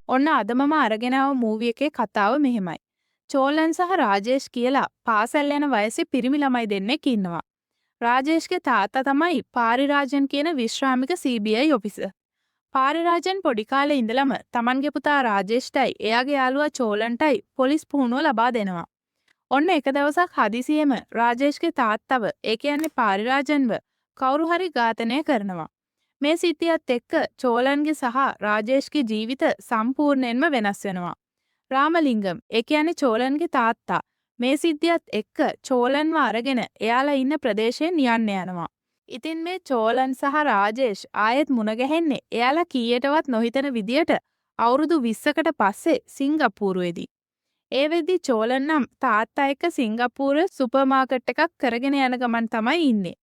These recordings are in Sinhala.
ඔන්න අද මම අරගෙන ආව මූවි එකේ කතාව මෙහෙමයි. චෝලන් සහ රාජේෂ් කියලා පාසල් යන වයසේ පිරිමි ළමයි දෙන්නෙක් ඉන්නවා. රාජේෂ්ගේ තාත්තා තමයි පාරිරාජන් කියන විශ්‍රාමික CBI ඔෆිසර්. පාරිරාජන් පොඩි කාලේ ඉඳලම තමන්ගේ පුතා රාජේෂ්ටයි එයාගේ යාළුවා චෝලන්ටයි පොලිස් පුහුණුව ලබා දෙනවා. ඔන්න එක දවසක් හදිසියෙම රාජේෂ්ගේ තාත්තව ඒ කියන්නේ පාරිරාජන්ව කවුරු හරි ඝාතනය කරනවා. මේ සිද්ධියත් එක්ක චෝලන්ගේ සහ රාජේෂ්ගේ ජීවිත සම්පූර්ණයෙන්ම වෙනස් වෙනවා. රාමලිංගම් ඒ කියන්නේ චෝලන්ගේ තාත්තා මේ සිද්ධියත් එක්ක චෝලන්ව අරගෙන එයාලා ඉන්න ප්‍රදේශයෙන් යන්න යනවා. ඉතින් මේ චෝලන් සහ රාජේෂ් ආයෙත් මුණ ගැහෙන්නේ එයාලා කීයටවත් නොහිතන විදියට අවුරුදු 20කට පස්සේ සිංගප්පූරුවේදී. ඒ වෙද්දි චෝලන් නම් තාත්තා එක්ක සිංගප්පූරුවේ සුපර් මාකට් එකක් කරගෙන යන ගමන් තමයි ඉන්නේ.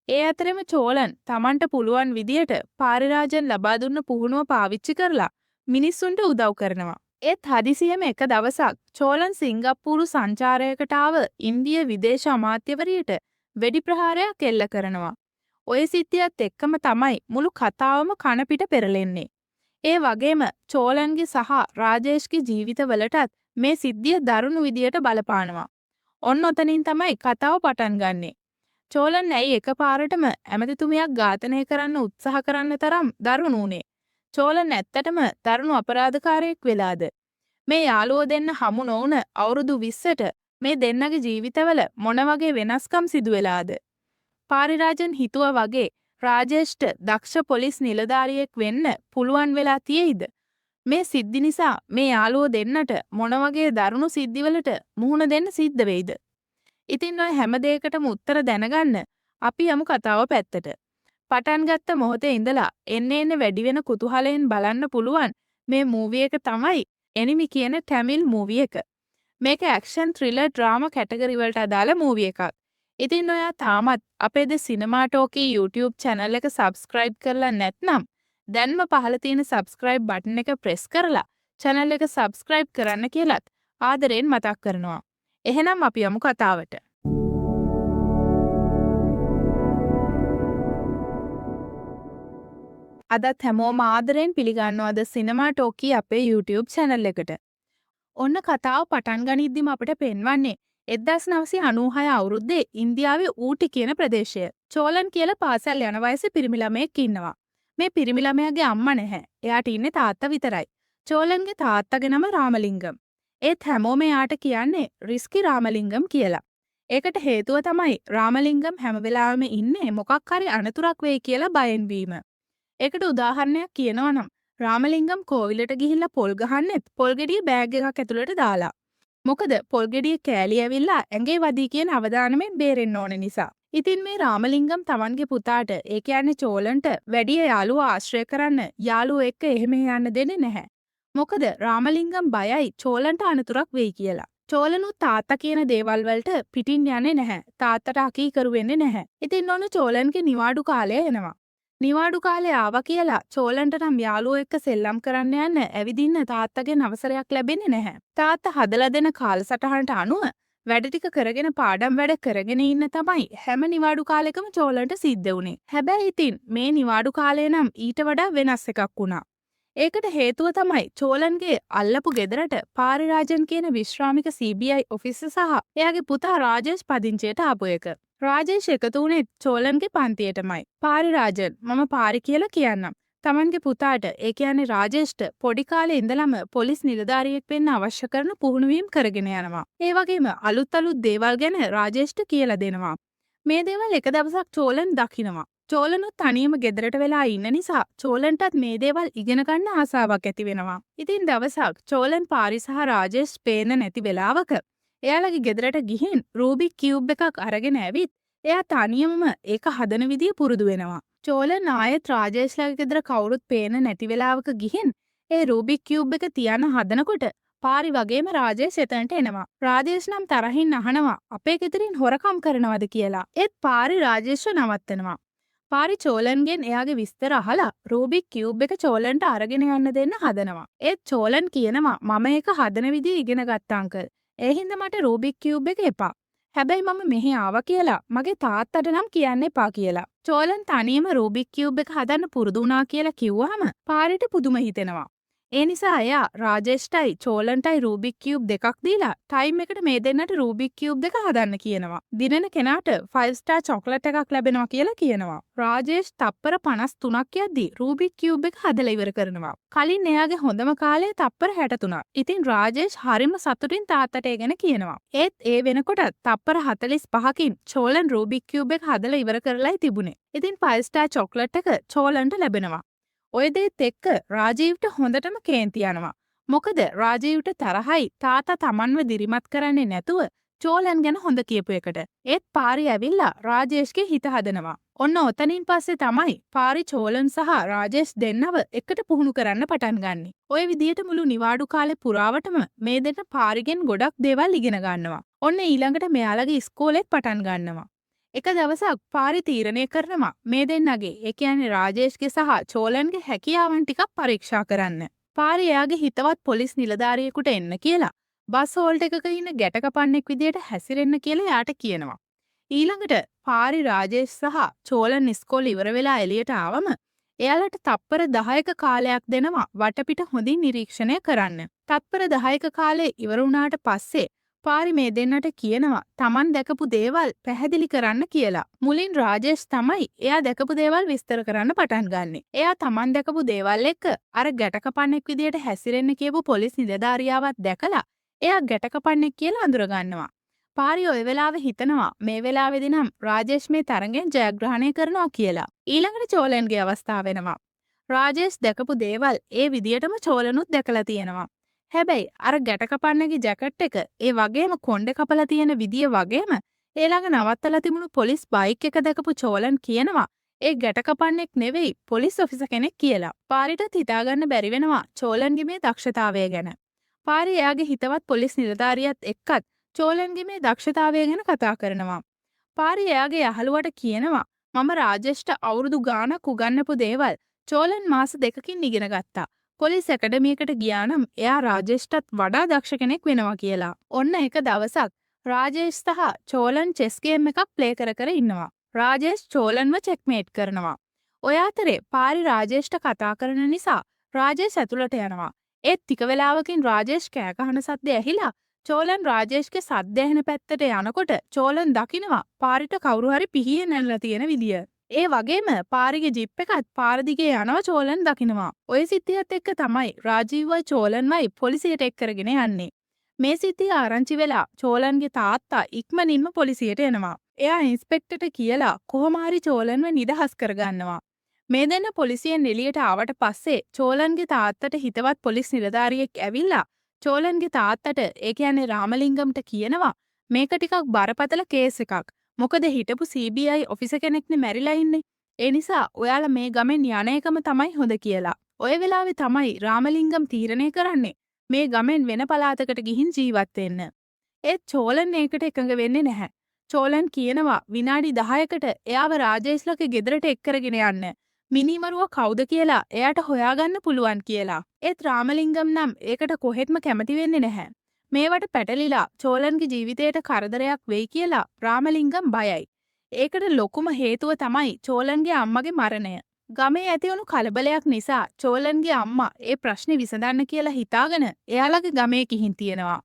ඒ අතරෙම චෝලන් තමන්ට පුළුවන් විදියට පාරිරාජන් ලබා දුන්න පුහුණුව පාවිච්චි කරලා මිනිස්සුන්ට උදව් කරනවා. ඒත් හදිසියෙම එක දවසක් චෝලන් සිංගප්පූරු සංචාරයකට ආව ඉන්දිය විදේශ අමාත්‍යවරියට වෙඩි ප්‍රහාරයක් එල්ල කරනවා. ඔය සිද්ධියත් එක්කම තමයි මුළු කතාවම කනපිට පෙරලෙන්නේ. ඒ වගේම චෝලන්ගේ සහ රාජේෂ්ගේ ජීවිතවලටත් මේ සිද්ධිය දරුණු විදියට බලපානවා. ඔන්න ඔතනින් තමයි කතාව පටන් ගන්නෙ. චෝලන් ඇයි එකපාරටම ඇමතිතුමියක් ඝාතනය කරන්න උත්සාහ කරන්න තරම් දරුණු උනේ? චෝලන් ඇත්තටම දරුණු අපරාධකාරයෙක් වෙලාද? මේ යාළුවෝ දෙන්න හමු නොවුන අවුරුදු 20ට මේ දෙන්නගේ ජීවිතවල මොන වගේ වෙනස්කම් සිදු වෙලාද? පාරිරාජන් හිතුවා වගේ රාජේෂ්ට දක්ෂ පොලිස් නිලධාරියෙක් වෙන්න පුළුවන් වෙලා තියෙයිද? මේ සිද්ධි නිසා මේ යාළුවෝ දෙන්නට මොන වගේ දරුණු සිද්ධිවලට මුහුණ දෙන්න සිද්ධ වෙයිද? ඉතින් ඔය හැම දෙයකටම උත්තර දැනගන්න අපි යමු කතාව පැත්තට. පටන් ගත්ත මොහොතේ ඉඳලා එන්න වැඩි වෙන කුතුහලයෙන් බලන්න පුළුවන් මේ මූවි එක තමයි එනිමි කියන ටැමිල් මූවි එක. මේක ඇක්ෂන් ත්‍රිලර් ඩ්‍රාමා කැටගරි වලට අදාළ මූවි එකක්. ඉතින් ඔයා තාමත් අපේ ද සිනමා ටෝකී YouTube channel එක subscribe කරලා නැත්නම් දැන්ම පහළ තියෙන subscribe button එක press කරලා channel එක subscribe කරන්න කියලාත් ආදරයෙන් මතක් කරනවා. එහෙනම් අපි යමු කතාවට. අදත් හැමෝම ආදරයෙන් පිළිගන්නවද සිනමා ටෝකී අපේ YouTube channel එකට. ඔන්න කතාව පටන් ගනිද්දිම අපිට පෙන්වන්නේ 1996 අවුරුද්දේ ඉන්දියාවේ ඌටි කියන ප්‍රදේශය. චෝලන් කියලා පාසල් යන වයසේ පිරිමි ළමයෙක් ඉන්නවා. මේ පිරිමි ළමයාගේ අම්මා නැහැ. එයාට ඉන්නේ තාත්තා විතරයි. චෝලන්ගේ තාත්තගේ නම රාමලිංගම්. ඒත් හැමෝම එයාට කියන්නේ රිස්කි රාමලිංගම් කියලා. ඒකට හේතුව තමයි රාමලිංගම් හැම වෙලාවෙම ඉන්නේ මොකක් හරි අනතුරක් වෙයි කියලා බයෙන් වීම. ඒකට උදාහරණයක් කියනවා නම් රාමලිංගම් කෝවිලට ගිහිල්ලා පොල් ගහන්නෙත් පොල් ගෙඩිය බෑග් එකක් ඇතුළට දාලා. මොකද පොල් ගෙඩිය කෑලි ඇවිල්ලා ඇඟේ වදී කියන අවදානමෙන් බේරෙන්න ඕන නිසා. ඉතින් මේ රාමලිංගම් තමන්ගේ පුතාට ඒ කියන්නේ චෝලන්ට වැඩි යාළුවා ආශ්‍රය කරන්න යාළුවෝ එක්ක එහෙම යන්න දෙන්නේ නැහැ. මොකද රාමලිංගම් බයයි චෝලන්ට අනතුරක් වෙයි කියලා. චෝලනුත් තාත්තා කියන දේවල් වලට පිටින් යන්නේ නැහැ. තාත්තට අකීකරු වෙන්නේ නැහැ. ඉතින් ඔන්න චෝලන්ගේ නිවාඩු කාලය එනවා. නිවාඩු කාලේ ආවා කියලා චෝලන්ට නම් යාළුවෝ එක්ක සෙල්ලම් කරන්න යන්න ඇවිදින්න තාත්තගෙන් අවසරයක් ලැබෙන්නේ නැහැ. තාත්තා හදලා දෙන කාලසටහනට අනුව වැඩ ටික කරගෙන පාඩම් වැඩ කරගෙන ඉන්න තමයි හැම නිවාඩු කාලෙකම චෝලන්ට සිද්ධ වුනේ. හැබැයි ඉතින් මේ නිවාඩු කාලය නම් ඊට වඩා වෙනස් එකක් වුණා. ඒකට හේතුව තමයි චෝලන්ගේ අල්ලපු ගෙදරට පාරිරාජන් කියන විශ්‍රාමික CBI ඔෆිසර් සහ එයාගේ පුතා රාජේෂ් පදිංචියට ආපු එක. රාජේෂ් එකතු වුණේ චෝලන්ගේ පන්තියටමයි. පාරිරාජන් මම පාරි කියලා කියන්නම්. තමන්ගේ පුතාට ඒ කියන්නේ රාජේෂ්ට පොඩි කාලේ ඉඳලම පොලිස් නිලධාරියෙක් වෙන්න අවශ්‍ය කරන පුහුණුවීම් කරගෙන යනවා. ඒ වගේම අලුත් දේවල් ගැන රාජේෂ්ට කියලා දෙනවා. මේ දේවල් එක දවසක් චෝලන් දකිනවා. චෝලනුත් තනියම ගෙදරට වෙලා ඉන්න නිසා චෝලන්ටත් මේ දේවල් ඉගෙන ගන්න ආසාවක් ඇති වෙනවා. ඉතින් දවසක් චෝලන් පාරි සහ රාජේෂ් පේන නැති වෙලාවක එයාලගේ ගෙදරට ගිහින් රූබික් කියුබ් එකක් අරගෙන ඇවිත් එයා තනියමම ඒක හදන විදිය පුරුදු වෙනවා. චෝලන් ආයෙත් රාජේෂ්ලාගේ ගෙදර කවුරුත් පේන නැති වෙලාවක ගිහින් ඒ රූබික් කියුබ් එක තියන්න හදනකොට පාරි වගේම රාජේෂ් එතනට එනවා. රාජේෂ් නම් තරහින් අහනවා අපේ ගෙදරින් හොරකම් කරනවද කියලා. ඒත් පාරි රාජේෂ්ව නවත්තනවා. පාරි චෝලන්ගෙන් එයාගේ විස්තර අහලා රූබික් කියුබ් එක චෝලන්ට අරගෙන යන්න දෙන්න හදනවා. ඒත් චෝලන් කියනවා මම ඒක හදන විදිය ඉගෙන ගත්තා අංකල්. ඒ හින්දා මට රූබික් කියුබ් එක එපා. හැබැයි මම මෙහි ආවා කියලා මගේ තාත්තට නම් කියන්න එපා කියලා. චෝලන් තනියම රූබික් කියුබ් එක හදන්න පුරුදු වුණා කියලා කිව්වහම පාරිට පුදුම හිතෙනවා. ඒ නිසා එයා රාජේෂ්ටයි චෝලන්ටයි රූබික් කියුබ් දෙකක් දීලා ටයිම් එකට මේ දෙන්නට රූබික් කියුබ් දෙක හදන්න කියනවා. දිනෙන කෙනාට 5 ස්ටාර් චොක්ලට් එකක් ලැබෙනවා කියලා කියනවා. රාජේෂ් තප්පර 53ක් යද්දී රූබික් කියුබ් එක හදලා ඉවර කරනවා. කලින් එයාගේ හොඳම කාලය තප්පර 63. ඉතින් රාජේෂ් හරිම සතුටින් තාත්තට ඒ ගැන කියනවා. ඒත් ඒ වෙනකොට තප්පර 45කින් චෝලන් රූබික් කියුබ් එක හදලා ඉවර කරලායි තිබුණේ. ඉතින් 5 ස්ටාර් චොක්ලට් එක චෝලන්ට ලැබෙනවා. ඔය දේත් එක්ක රාජීව්ට හොඳටම කේන්ති යනවා. මොකද රාජීව්ට තරහයි තාත්තා තමන්ව දිරිමත් කරන්නේ නැතුව චෝලන් ගැන හොඳ කියපු එකට. ඒත් පාරි ඇවිල්ලා රාජේෂ්ගේ හිත හදනවා. ඔන්න ඔතනින් පස්සේ තමයි පාරි චෝලන් සහ රාජේෂ් දෙන්නව එකට පුහුණු කරන්න පටන් ගන්නෙ. ඔය විදියට මුළු නිවාඩු කාලේ පුරාවටම මේ දෙන්න පාරිගෙන් ගොඩක් දේවල් ඉගෙන ගන්නවා. ඔන්න ඊළඟට මෙයාලගේ ඉස්කෝලෙත් පටන් ගන්නවා. එක දවසක් පාරි තීරණය කරනවා මේ දෙන්නගේ ඒ කියන්නේ රාජේෂ්ගේ සහ චෝලන්ගේ හැකියාවන් ටිකක් පරීක්ෂා කරන්න. පාරි එයාගේ හිතවත් පොලිස් නිලධාරියෙකුට එන්න කියලා බස් හෝල්ට් එකක ඉන්න ගැටකපන්නෙක් විදියට හැසිරෙන්න කියලා එයාට කියනවා. ඊළඟට පාරි රාජේෂ් සහ චෝලන් ඉස්කෝලේ ඉවර වෙලා එළියට ආවම එයාලට තප්පර 10ක කාලයක් දෙනවා වටපිට හොඳින් නිරීක්ෂණය කරන්න. තප්පර 10ක කාලේ ඉවර වුණාට පස්සේ පාරි මේ දෙන්නට කියනවා තමන් දැකපු දේවල් පැහැදිලි කරන්න කියලා. මුලින් රාජේෂ් තමයි එයා දැකපු දේවල් විස්තර කරන්න පටන් ගන්නෙ. එයා තමන් දැකපු දේවල් එක්ක අර ගැටකපන්නෙක් විදියට හැසිරෙන්න කියපු පොලිස් නිලධාරියාවත් දැකලා එයා ගැටකපන්නෙක් කියලා අඳුරගන්නවා. පාරි ඔය වෙලාවෙ හිතනවා මේ වෙලාවේදී නම් රාජේෂ් මේ තරගෙන් ජයග්‍රහණය කරනවා කියලා. ඊළඟට චෝලන්ගේ අවස්ථාව වෙනවා. රාජේෂ් දැකපු දේවල් ඒ විදියටම චෝලනුත් දැකලා තියෙනවා. හැබැයි අර ගැටකපන්නගේ ජැකට් එක ඒ වගේම කොණ්ඩේ කපලා තියෙන විදිය වගේම ඒ ළඟ නවත්තලා තිබුණු පොලිස් බයික් එක දැකපු චෝලන් කියනවා ඒ ගැටකපන්නෙක් නෙවෙයි පොලිස් ඔෆිසර් කෙනෙක් කියලා. පාරිටත් හිතාගන්න බැරි වෙනවා චෝලන්ගේ මේ දක්ෂතාවය ගැන. පාරි එයාගේ හිතවත් පොලිස් නිලධාරියත් එක්කත් චෝලන්ගේ මේ දක්ෂතාවය ගැන කතා කරනවා. පාරි එයාගේ යහළුවට කියනවා මම රාජේෂ්ට අවුරුදු ගාණක් උගන්වපු දේවල් චෝලන් මාස 2කින් ඉගෙන ගත්තා. පොලිස් ඇකඩමියකට ගියා නම් එයා රාජේෂ්ටත් වඩා දක්ෂ කෙනෙක් වෙනවා කියලා. ඔන්න එක දවසක් රාජේෂ් සහ චෝලන් චෙස් ගේම් එකක් ප්ලේ කර කර ඉන්නවා. රාජේෂ් චෝලන්ව චෙක්මේට් කරනවා. ඔය අතරේ පාරි රාජේෂ්ට කතා කරන නිසා රාජේෂ් ඇතුළට යනවා. ඒත් ටික වෙලාවකින් රාජේෂ් කෑ ගහන සද්ද ඇහිලා චෝලන් රාජේෂ්ගේ සද්ද ඇහෙන පැත්තට යනකොට චෝලන් දකිනවා පාරිට කවුරු හරි පිහිය නැල්ලා තියෙන විදිය. ඒ වගේම පාරිගේ ජිප් එකත් පාර දිගේ යනවා චෝලන් දකිනවා. ඔය සිද්ධියත් එක්ක තමයි රාජීව්වයි චෝලන්වයි පොලිසියට එක් කරගෙන යන්නේ. මේ සිද්ධිය ආරංචි වෙලා චෝලන්ගේ තාත්තා ඉක්මනින්ම පොලිසියට එනවා. එයා ඉන්ස්පෙක්ටර්ට කියලා කොහොම හරි චෝලන්ව නිදහස් කරගන්නවා. මේ දෙන්න පොලිසියෙන් එළියට ආවට පස්සේ චෝලන්ගේ තාත්තට හිතවත් පොලිස් නිලධාරියෙක් ඇවිල්ලා චෝලන්ගේ තාත්තට ඒ කියන්නේ රාමලිංගම්ට කියනවා මේක ටිකක් බරපතල කේස් එකක්. මොකද හිටපු CBI ඔෆිසර් කෙනෙක්නේ මැරිලා ඉන්නේ. ඒ නිසා ඔයාලා මේ ගමෙන් යන එකම තමයි හොඳ කියලා. ඔය වෙලාවේ තමයි රාමලිංගම් තීරණය කරන්නේ මේ ගමෙන් වෙන පළාතකට ගිහින් ජීවත් වෙන්න. ඒත් චෝලන් ඒකට එකඟ වෙන්නේ නැහැ. චෝලන් කියනවා විනාඩි 10කට එයාව රාජේෂ්ලගේ ගෙදරට එක් කරගෙන යන්න. මිනිමරුව කවුද කියලා එයාට හොයාගන්න පුළුවන් කියලා. ඒත් රාමලිංගම් නම් ඒකට කොහෙත්ම කැමති වෙන්නේ නැහැ. මේවට පැටලිලා චෝලන්ගේ ජීවිතයට කරදරයක් වෙයි කියලා රාමලිංගම් බයයි. ඒකට ලොකුම හේතුව තමයි චෝලන්ගේ අම්මගේ මරණය. ගමේ ඇතිවුණු කලබලයක් නිසා චෝලන්ගේ අම්මා ඒ ප්‍රශ්නේ විසඳන්න කියලා හිතාගෙන එයාලගේ ගමේ ගිහින් තියෙනවා.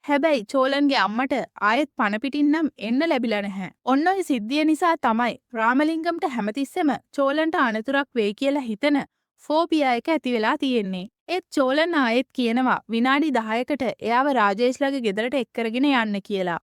හැබැයි චෝලන්ගේ අම්මට ආයෙත් පණ පිටින් නම් එන්න ලැබිලා නැහැ. ඔන්න ඔය සිද්ධිය නිසා තමයි රාමලිංගම්ට හැමතිස්සෙම චෝලන්ට අනතුරක් වෙයි කියලා හිතන ෆෝබියා එක ඇති වෙලා තියෙන්නේ. ඒත් චෝලන් ආයෙත් කියනවා විනාඩි 10කට එයාව රාජේෂ්ලගේ ගෙදරට එක් කරගෙන යන්න කියලා.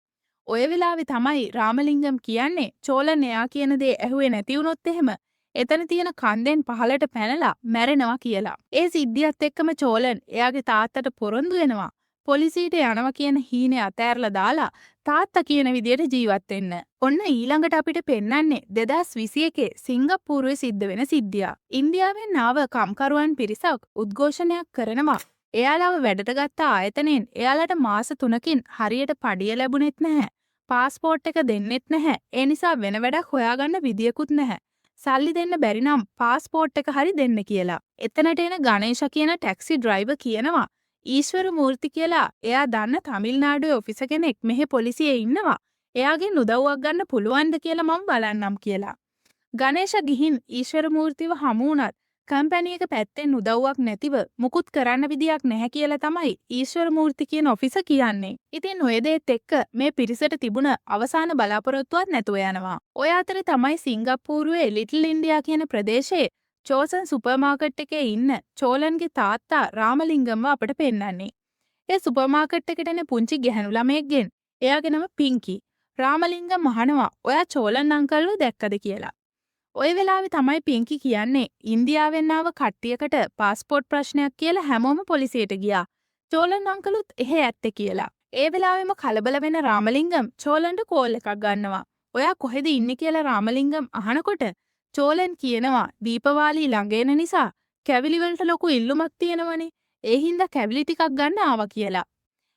ඔය වෙලාවේ තමයි රාමලිංගම් කියන්නේ චෝලන් එයා කියන දේ ඇහුවේ නැති වුණොත් එහෙම එතන තියෙන කන්දෙන් පහලට පැනලා මැරෙනවා කියලා. ඒ සිද්ධියත් එක්කම චෝලන් එයාගේ තාත්තට පොරොන්දු වෙනවා. පොලිසියට යනවා කියන හීනේ අතෑරලා දාලා තාත්තා කියන විදියට ජීවත් වෙන්න. ඔන්න ඊළඟට අපිට පෙන්වන්නේ 2021 සිංගප්පූරුවේ සිද්ධ වෙන සිද්ධියක්. ඉන්දියාවෙන් ආව කම්කරුවන් පිරිසක් උද්ඝෝෂණයක් කරනවා. එයාලව වැඩට ගත්ත ආයතනයෙන් එයාලට මාස 3කින් හරියට පඩිය ලැබුණෙත් නැහැ. පාස්පෝර්ට් එක දෙන්නෙත් නැහැ. ඒ නිසා වෙන වැඩක් හොයාගන්න විදියකුත් නැහැ. සල්ලි දෙන්න බැරි නම් පාස්පෝර්ට් එක හරි දෙන්න කියලා. එතනට එන ගණේෂ කියන ටැක්සි ඩ්‍රයිවර් කියනවා ඊශ්වර මූර්ති කියලා එයා දන්න තමිල්නාඩුවේ ඔෆිසර් කෙනෙක් මෙහෙ පොලිසියේ ඉන්නවා. එයාගෙන් උදව්වක් ගන්න පුළුවන්ද කියලා මම බලන්නම් කියලා. ගණේෂ ගිහින් ඊශ්වර මූර්තිව හමු වුණත් කම්පැනි එක පැත්තෙන් උදව්වක් නැතිව මුකුත් කරන්න විදියක් නැහැ කියලා තමයි ඊශ්වර මූර්ති කියන ඔෆිසර් කියන්නේ. ඉතින් ඔය දේත් එක්ක මේ පිරිසට තිබුණ අවසාන බලාපොරොත්තුවක් නැතුව යනවා. ඔය අතරේ තමයි සිංගප්පූරුවේ ලිටල් ඉන්ඩියා කියන ප්‍රදේශයේ චෝසන් සුපර් මාකට් එකේ ඉන්න චෝලන්ගේ තාත්තා රාමලිංගම්ව අපට පෙන්නන්නේ. ඒ සුපර් මාකට් එකට එන පුංචි ගැහැණු ළමයෙක්ගෙන් එයාගේ නම පිංකි. රාමලිංගම් අහනවා ඔයා චෝලන් අංකල්ව දැක්කද කියලා. ඔය වෙලාවේ තමයි පිංකි කියන්නේ ඉන්දියාවෙන් ආව කට්ටියකට පාස්පෝර්ට් ප්‍රශ්නයක් කියලා හැමෝම පොලිසියට ගියා. චෝලන් අංකලුත් එහෙ ඇත්තේ කියලා. ඒ වෙලාවෙම කලබල වෙන රාමලිංගම් චෝලන්ට කෝල් එකක් ගන්නවා. ඔයා කොහෙද ඉන්නේ කියලා රාමලිංගම් අහනකොට චෝලන් කියනවා දීපවාලී ළඟ එන නිසා කැවිලි වලට ලොකු ඉල්ලුමක් තියෙනවනේ. ඒ හින්දා කැවිලි ටිකක් ගන්න ආවා කියලා.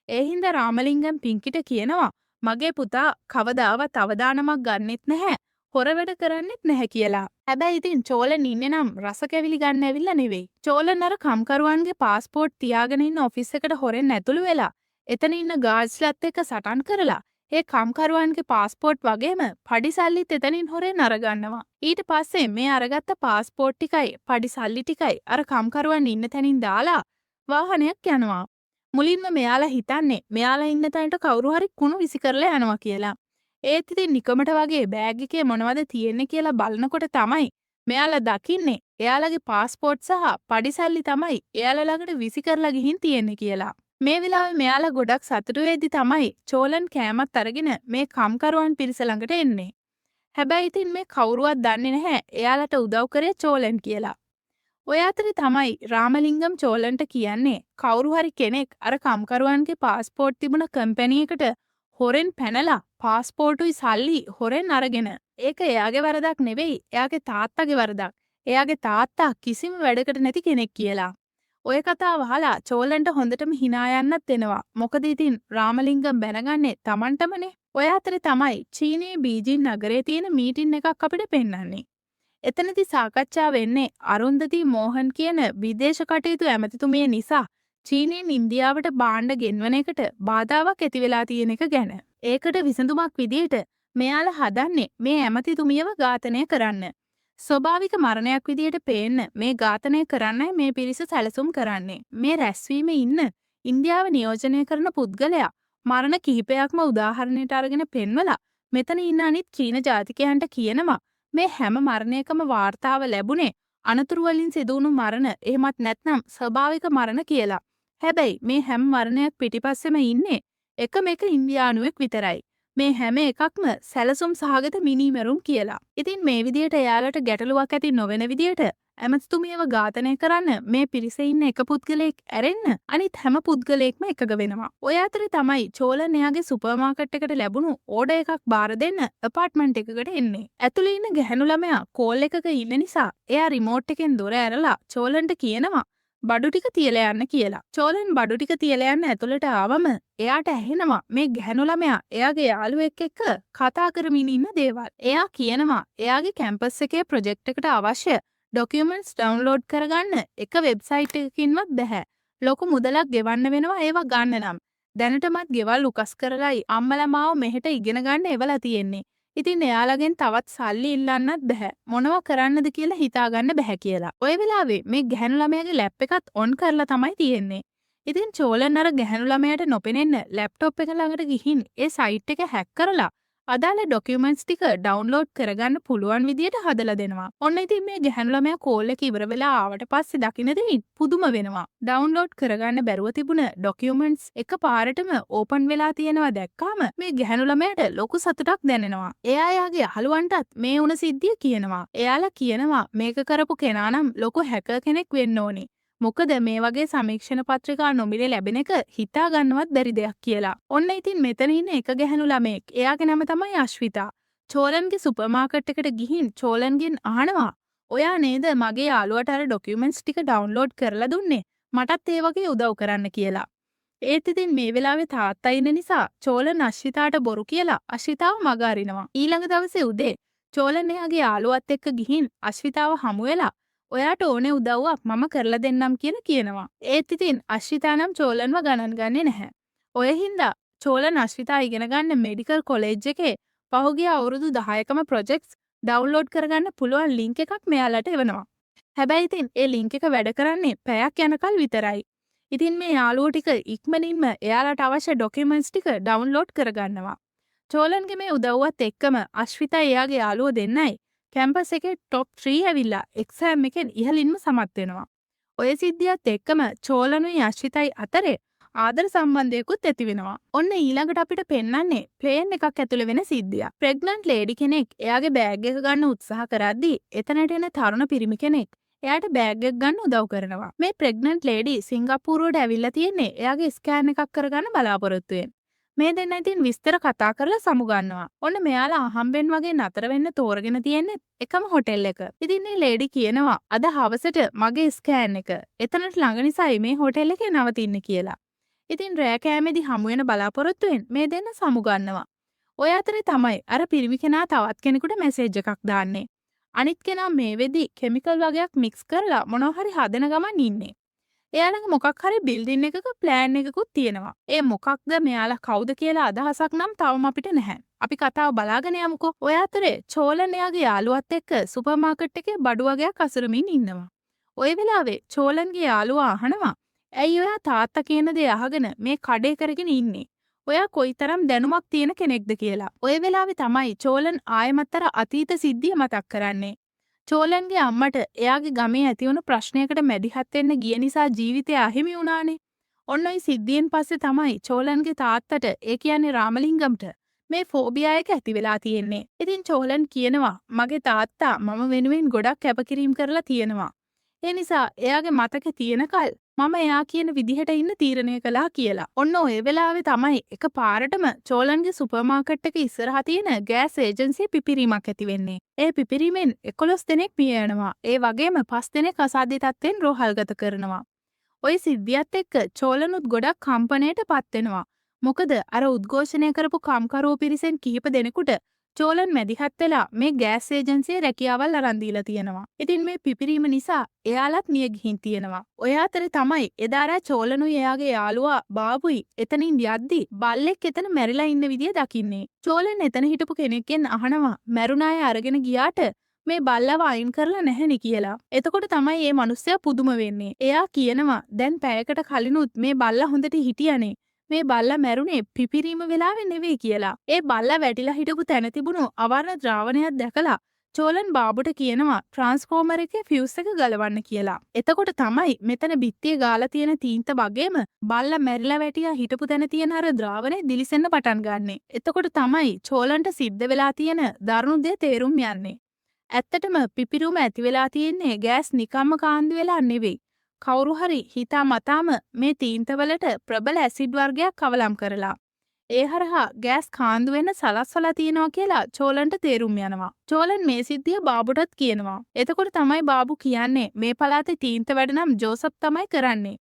ඒ හින්දා රාමලිංගම් පිංකිට කියනවා මගේ පුතා කවදාවත් අවදානමක් ගන්නෙත් නැහැ. හොර වැඩ කරන්නෙත් නැහැ කියලා. හැබැයි ඉතින් චෝලන් ඉන්නේ නම් රස කැවිලි ගන්න ඇවිල්ලා නෙවෙයි. චෝලන් අර කම්කරුවන්ගේ පාස්පෝර්ට් තියාගෙන ඉන්න ඔෆිස් එකට හොරෙන් ඇතුළු වෙලා එතන ඉන්න ගාර්ඩ්ස්ලත් එක්ක සටන් කරලා ඒ කම්කරුවන්ගේ පාස්පෝර්ට් වගේම පඩි සල්ලිත් එතනින් හොරෙන් අරගන්නවා. ඊට පස්සේ මේ අරගත්ත පාස්පෝර්ට් ටිකයි පඩි සල්ලි ටිකයි අර කම්කරුවන් ඉන්න තැනින් දාලා වාහනයක් යනවා. මුලින්ම මෙයාලා හිතන්නේ මෙයාලා ඉන්න තැනට කවුරු හරි කුණු විසි කරලා යනවා කියලා. ඒත් ඉතින් නිකමට වගේ බෑග් එකේ මොනවද තියෙන්නේ කියලා බලනකොට තමයි මෙයාලා දකින්නේ එයාලගේ පාස්පෝර්ට් සහ පඩි සල්ලි තමයි එයාලා ළඟට විසි කරලා ගිහින් තියෙන්නේ කියලා. මේ වෙලාවේ මෙයාලා ගොඩක් සතුටු වෙද්දි තමයි චෝලන් කෑමත් අරගෙන මේ කම්කරුවන් පිරිස ළඟට එන්නේ. හැබැයි ඉතින් මේ කවුරුවත් දන්නේ නැහැ එයාලට උදව් කරේ චෝලන් කියලා. ඔය අතරේ තමයි රාමලිංගම් චෝලන්ට කියන්නේ කවුරු හරි කෙනෙක් අර කම්කරුවන්ගේ පාස්පෝර්ට් තිබුණ කම්පැනි එකට හොරෙන් පැනලා පාස්පෝර්ටුයි සල්ලි හොරෙන් අරගෙන. ඒක එයාගේ වරදක් නෙවෙයි එයාගේ තාත්තගේ වරදක්. එයාගේ තාත්තා කිසිම වැඩකට නැති කෙනෙක් කියලා. ඔය කතාව අහලා චෝලන්ට හොඳටම hina යන්නත් එනවා. මොකද ඉතින් රාමලිංගම් බැනගන්නේ Tamanටමනේ. ඔය අතරේ තමයි චීනයේ බීජින් නගරයේ තියෙන මීටින් එකක් අපිට පෙන්වන්නේ. එතනදී සාකච්ඡා වෙන්නේ අරුන්දති මෝහන් කියන විදේශ කටයුතු ඇමතිතුමිය නිසා චීනයෙන් ඉන්දියාවට භාණ්ඩ ගෙන්වන එකට බාධාවක් ඇති වෙලා තියෙන එක ගැන. ඒකට විසඳුමක් විදියට මෙයාලා හදන්නේ මේ ඇමතිතුමියව ඝාතනය කරන්න. ස්වභාවික මරණයක් විදියට පේන්න මේ ඝාතනය කරන්නයි මේ පිරිස සැලසුම් කරන්නේ. මේ රැස්වීමේ ඉන්න ඉන්දියාව නියෝජනය කරන පුද්ගලයා මරණ කිහිපයක්ම උදාහරණයට අරගෙන පෙන්වලා මෙතන ඉන්න අනිත් චීන ජාතිකයන්ට කියනවා මේ හැම මරණයකම වාර්තාව ලැබුණේ අනතුරු වලින් සිදුවුණු මරණ එහෙමත් නැත්නම් ස්වභාවික මරණ කියලා. හැබැයි මේ හැම මරණයක් පිටිපස්සෙම ඉන්නේ එකම එක ඉන්දියානුවෙක් විතරයි. මේ හැම එකක්ම සැලසුම් සහගත මිනීමැරුම් කියලා. ඉතින් මේ විදියට එයාලට ගැටලුවක් ඇති නොවන විදියට ඇමතිතුමියව ඝාතනය කරන්න මේ පිරිසේ ඉන්න එක පුද්ගලයෙක් ඇරෙන්න අනිත් හැම පුද්ගලයෙක්ම එකග වෙනවා. ඔය අතරේ තමයි චෝලන් එයාගේ සුපර් මාකට් එකට ලැබුණු ඕඩර් එකක් බාර දෙන්න ඇපාර්ට්මන්ට් එකකට එන්නේ. ඇතුළේ ඉන්න ගැහැණු ළමයා කෝල් එකක ඉන්න නිසා එයා රිමෝට් එකෙන් දොර ඇරලා චෝලන්ට කියනවා බඩු ටික තියලා යන්න කියලා. චෝලන් බඩු ටික තියලා යන්න ඇතුළට ආවම එයාට ඇහෙනවා මේ ගැහැණු ළමයා එයාගේ යාළුවෙක් එක්ක කතා කරමින් ඉන්න දේවල්. එයා කියනවා එයාගේ කැම්පස් එකේ ප්‍රොජෙක්ට් එකට අවශ්‍ය ඩොකියුමන්ට්ස් ඩවුන්ලෝඩ් කරගන්න එක වෙබ්සයිට් එකකින්වත් බැහැ. ලොකු මුදලක් ගෙවන්න වෙනවා ඒවා ගන්න නම්. දැනටමත් ගෙවල් උකස් කරලායි අම්මලා මාව මෙහෙට ඉගෙන ගන්න එවලා තියෙන්නේ. ඉතින් එයාලගෙන් තවත් සල්ලි ඉල්ලන්නත් බැහැ. මොනව කරන්නද කියලා හිතාගන්න බැහැ කියලා. ඔය වෙලාවේ මේ ගැහැණු ළමයාගේ ලැප් එකත් ඔන් කරලා තමයි තියෙන්නේ. ඉතින් චෝලන් අර ගැහැණු ළමයාට නොපෙනෙන්න ලැප්ටොප් එක ළඟට ගිහින් ඒ සයිට් එක හැක් කරලා අදාළ ඩොකියුමන්ට්ස් ටික ඩවුන්ලෝඩ් කරගන්න පුළුවන් විදියට හදලා දෙනවා. ඔන්න ඉතින් මේ ගැහැණු ළමයා කෝල් එක ඉවර වෙලා ආවට පස්සේ දකින්න දෙයින් පුදුම වෙනවා. ඩවුන්ලෝඩ් කරගන්න බැරුව තිබුණ ඩොකියුමන්ට්ස් එකපාරටම ඕපන් වෙලා තියෙනවා දැක්කාම මේ ගැහැණු ළමයාට ලොකු සතුටක් දැනෙනවා. එයා එයාගේ අහලුවන්ටත් මේ වුණ සිද්ධිය කියනවා. එයාලා කියනවා මේක කරපු කෙනා නම් ලොකු හැකර් කෙනෙක් වෙන්න ඕනේ. මොකද මේ වගේ සමීක්ෂණ පත්‍රිකා නොමිලේ ලැබෙන එක හිතා ගන්නවත් බැරි දෙයක් කියලා. ඔන්න ඉතින් මෙතන ඉන්න එක ගැහැණු ළමෙක්. එයාගේ නම තමයි අශ්විතා. චෝලන්ගේ සුපර් මාකට් එකට ගිහින් චෝලන්ගෙන් අහනවා ඔයා නේද මගේ යාළුවට අර ඩොකියුමන්ට්ස් ටික ඩවුන්ලෝඩ් කරලා දුන්නේ? මටත් ඒ වගේ උදව් කරන්න කියලා. ඒත් ඉතින් මේ වෙලාවේ තාත්තා ඉන්න නිසා චෝලන් අශ්විතාට බොරු කියලා අශ්විතාව මග අරිනවා. ඊළඟ දවසේ උදේ චෝලන් එයාගේ යාළුවත් එක්ක ගිහින් අශ්විතාව හමු වෙලා ඔයාට ඕනේ උදව්වක් මම කරලා දෙන්නම් කියනවා. ඒත් ඉතින් අශ්විතා නම් චෝලන්ව ගණන් ගන්නේ නැහැ. ඔය හින්දා චෝලන් අශ්විතා ඉගෙන ගන්න මෙඩිකල් කොලෙජ් එකේ පහුගිය අවුරුදු 10කම ප්‍රොජෙක්ට්ස් ඩවුන්ලෝඩ් කරගන්න පුළුවන් ලින්ක් එකක් මෙයාලට එවනවා. හැබැයි ඉතින් ඒ ලින්ක් එක වැඩ කරන්නේ පැයක් යනකල් විතරයි. ඉතින් මේ යාළුවෝ ටික ඉක්මනින්ම එයාලට අවශ්‍ය ඩොකියුමන්ට්ස් ටික ඩවුන්ලෝඩ් කරගන්නවා. චෝලන්ගේ මේ උදව්වත් එක්කම අශ්විතා එයාගේ යාළුවෝ දෙන්නයි කැම්පස් එකේ টොප් 3 ඇවිල්ලා එක්සෑම් එකෙන් ඉහළින්ම සමත් වෙනවා. ඔය සිද්ධියත් එක්කම චෝලනුයි අශ්විතයි අතරේ ආදර සම්බන්ධයකුත් ඇති වෙනවා. ඔන්න ඊළඟට අපිට පෙන්වන්නේ ප්ලේන් එකක් ඇතුළේ වෙන සිද්ධියක්. ප්‍රෙග්නන්ට් ලේඩි කෙනෙක් එයාගේ බෑග් එක ගන්න උත්සාහ කරද්දී එතනට එන තරුණ පිරිමි කෙනෙක් එයාට බෑග් එක ගන්න උදව් කරනවා. මේ ප්‍රෙග්නන්ට් ලේඩි සිංගප්පූරුවට ඇවිල්ලා තියෙන්නේ එයාගේ ස්කෑන් එකක් කරගන්න බලාපොරොත්තුවෙන්. මේ දෙන්න ඉතින් විස්තර කතා කරලා සමු ගන්නවා. ඔන්න මෙයාලා අහම්බෙන් වගේ නතර වෙන්න තෝරගෙන තියෙන්නේ එකම හොටෙල් එක. ඉතින් මේ ලේඩි කියනවා අද හවසට මගේ ස්කෑන් එක එතනට ළඟ නිසායි මේ හොටෙල් එකේ නවතින්නේ කියලා. ඉතින් රෑ කෑමේදී හමු වෙන බලාපොරොත්තුවෙන් මේ දෙන්න සමු ගන්නවා. ඔය අතරේ තමයි අර පිරිමි කෙනා තවත් කෙනෙකුට මැසේජ් එකක් දාන්නේ. අනිත් කෙනා මේ වෙද්දි කෙමිකල් වගේක් මික්ස් කරලා මොනවා හරි හදන ගමන් ඉන්නේ. එයාලගේ මොකක් හරි බිල්ඩින් එකක ප්ලෑන් එකකුත් තියෙනවා. ඒ මොකක්ද මෙයාලා කවුද කියලා අදහසක් නම් තවම අපිට නැහැ. අපි කතාව බලාගෙන යමුකෝ. ඔය අතරේ චෝලන් එයාගේ යාළුවත් එක්ක සුපර් මාකට් එකේ බඩු වගේක් අසුරමින් ඉන්නවා. ඔය වෙලාවේ චෝලන්ගේ යාළුවා අහනවා ඇයි ඔයා තාත්තා කියන දේ අහගෙන මේ කඩේ කරගෙන ඉන්නේ? ඔයා කොයිතරම් දැනුමක් තියෙන කෙනෙක්ද කියලා. ඔය වෙලාවේ තමයි චෝලන් ආයෙමත් අර අතීත සිද්ධිය මතක් කරන්නේ. චෝලන්ගේ අම්මට එයාගේ ගමේ ඇතිවුණු ප්‍රශ්නයකට මැදිහත් වෙන්න ගිය නිසා ජීවිතය අහිමි වුණානේ. ඔන්න ඔය සිද්ධියෙන් පස්සේ තමයි චෝලන්ගේ තාත්තට ඒ කියන්නේ රාමලිංගම්ට මේ ෆෝබියා එක ඇති වෙලා තියෙන්නේ. ඉතින් චෝලන් කියනවා මගේ තාත්තා මම වෙනුවෙන් ගොඩක් කැපකිරීම කරලා තියෙනවා. ඒ නිසා එයාගේ මතක තියෙනකල් මම එයා කියන විදිහට ඉන්න තීරණය කළා කියලා. ඔන්න ඔය වෙලාවේ තමයි එක පාරටම චෝලන්ගේ සුපර් මාකට් එක ඉස්සරහා තියෙන ගෑස් ඒජන්සියේ පිපිරීමක් ඇති වෙන්නේ. ඒ පිපිරීමෙන් 11 දෙනෙක් මිය යනවා. ඒ වගේම 5 දෙනෙක් අසාධ්‍ය තත්ත්වෙන් රෝහල්ගත කරනවා. ඔය සිද්ධියත් එක්ක චෝලනුත් ගොඩක් කම්පණයට පත් වෙනවා. මොකද අර උද්ඝෝෂණය කරපු කම්කරුවෝ පිරිසෙන් කිහිප දෙනෙකුට චෝලන් මැදිහත් වෙලා මේ ගෑස් ඒජන්සියේ රැකියාවල් අරන් දීලා තියෙනවා. ඉතින් මේ පිපිරීම නිසා එයාලත් මිය ගිහින් තියෙනවා. ඔය අතරේ තමයි එදාරා චෝලනුයි එයාගේ යාළුවා බාබුයි එතනින් යද්දි බල්ලෙක් එතන මැරිලා ඉන්න විදිය දකින්නේ. චෝලන් එතන හිටපු කෙනෙක්ගෙන් අහනවා මැරුණ අය අරගෙන ගියාට මේ බල්ලව අයින් කරලා නැහෙනි කියලා. එතකොට තමයි මේ මිනිස්සයා පුදුම වෙන්නේ. එයා කියනවා දැන් පැයකට කලිනුත් මේ බල්ලා හොඳට හිටියනේ. මේ බල්ලා මැරුණේ පිපිරීම වෙලාවේ නෙවෙයි කියලා. ඒ බල්ලා වැටිලා හිටපු තැන තිබුණු අවර්ණ ද්‍රාවණයක් දැකලා චෝලන් බාබුට කියනවා ට්‍රාන්ස්ෆෝමර් එකේ ෆියුස් එක ගලවන්න කියලා. එතකොට තමයි මෙතන බිත්තියේ ගාලා තියෙන තීන්ත වගේම බල්ලා මැරිලා වැටියා හිටපු තැන තියෙන අර ද්‍රාවණය දිලිසෙන්න පටන් ගන්නෙ. එතකොට තමයි චෝලන්ට සිද්ධ වෙලා තියෙන දරුණු දේ තේරුම් යන්නේ. ඇත්තටම පිපිරුම ඇති වෙලා තියෙන්නේ ගෑස් නිකම්ම කාන්දු වෙලා නෙවෙයි. කවුරු හරි හිතා මතාම මේ තීන්තවලට ප්‍රබල ඇසිඩ් වර්ගයක් කවලම් කරලා ඒ හරහා ගෑස් කාන්දු වෙන්න සලස්වලා තියෙනවා කියලා චෝලන්ට තේරුම් යනවා. චෝලන් මේ සිද්ධිය බාබුටත් කියනවා. එතකොට තමයි බාබු කියන්නේ මේ පළාතේ තීන්ත වැඩ නම් ජෝසප් තමයි කරන්නේ.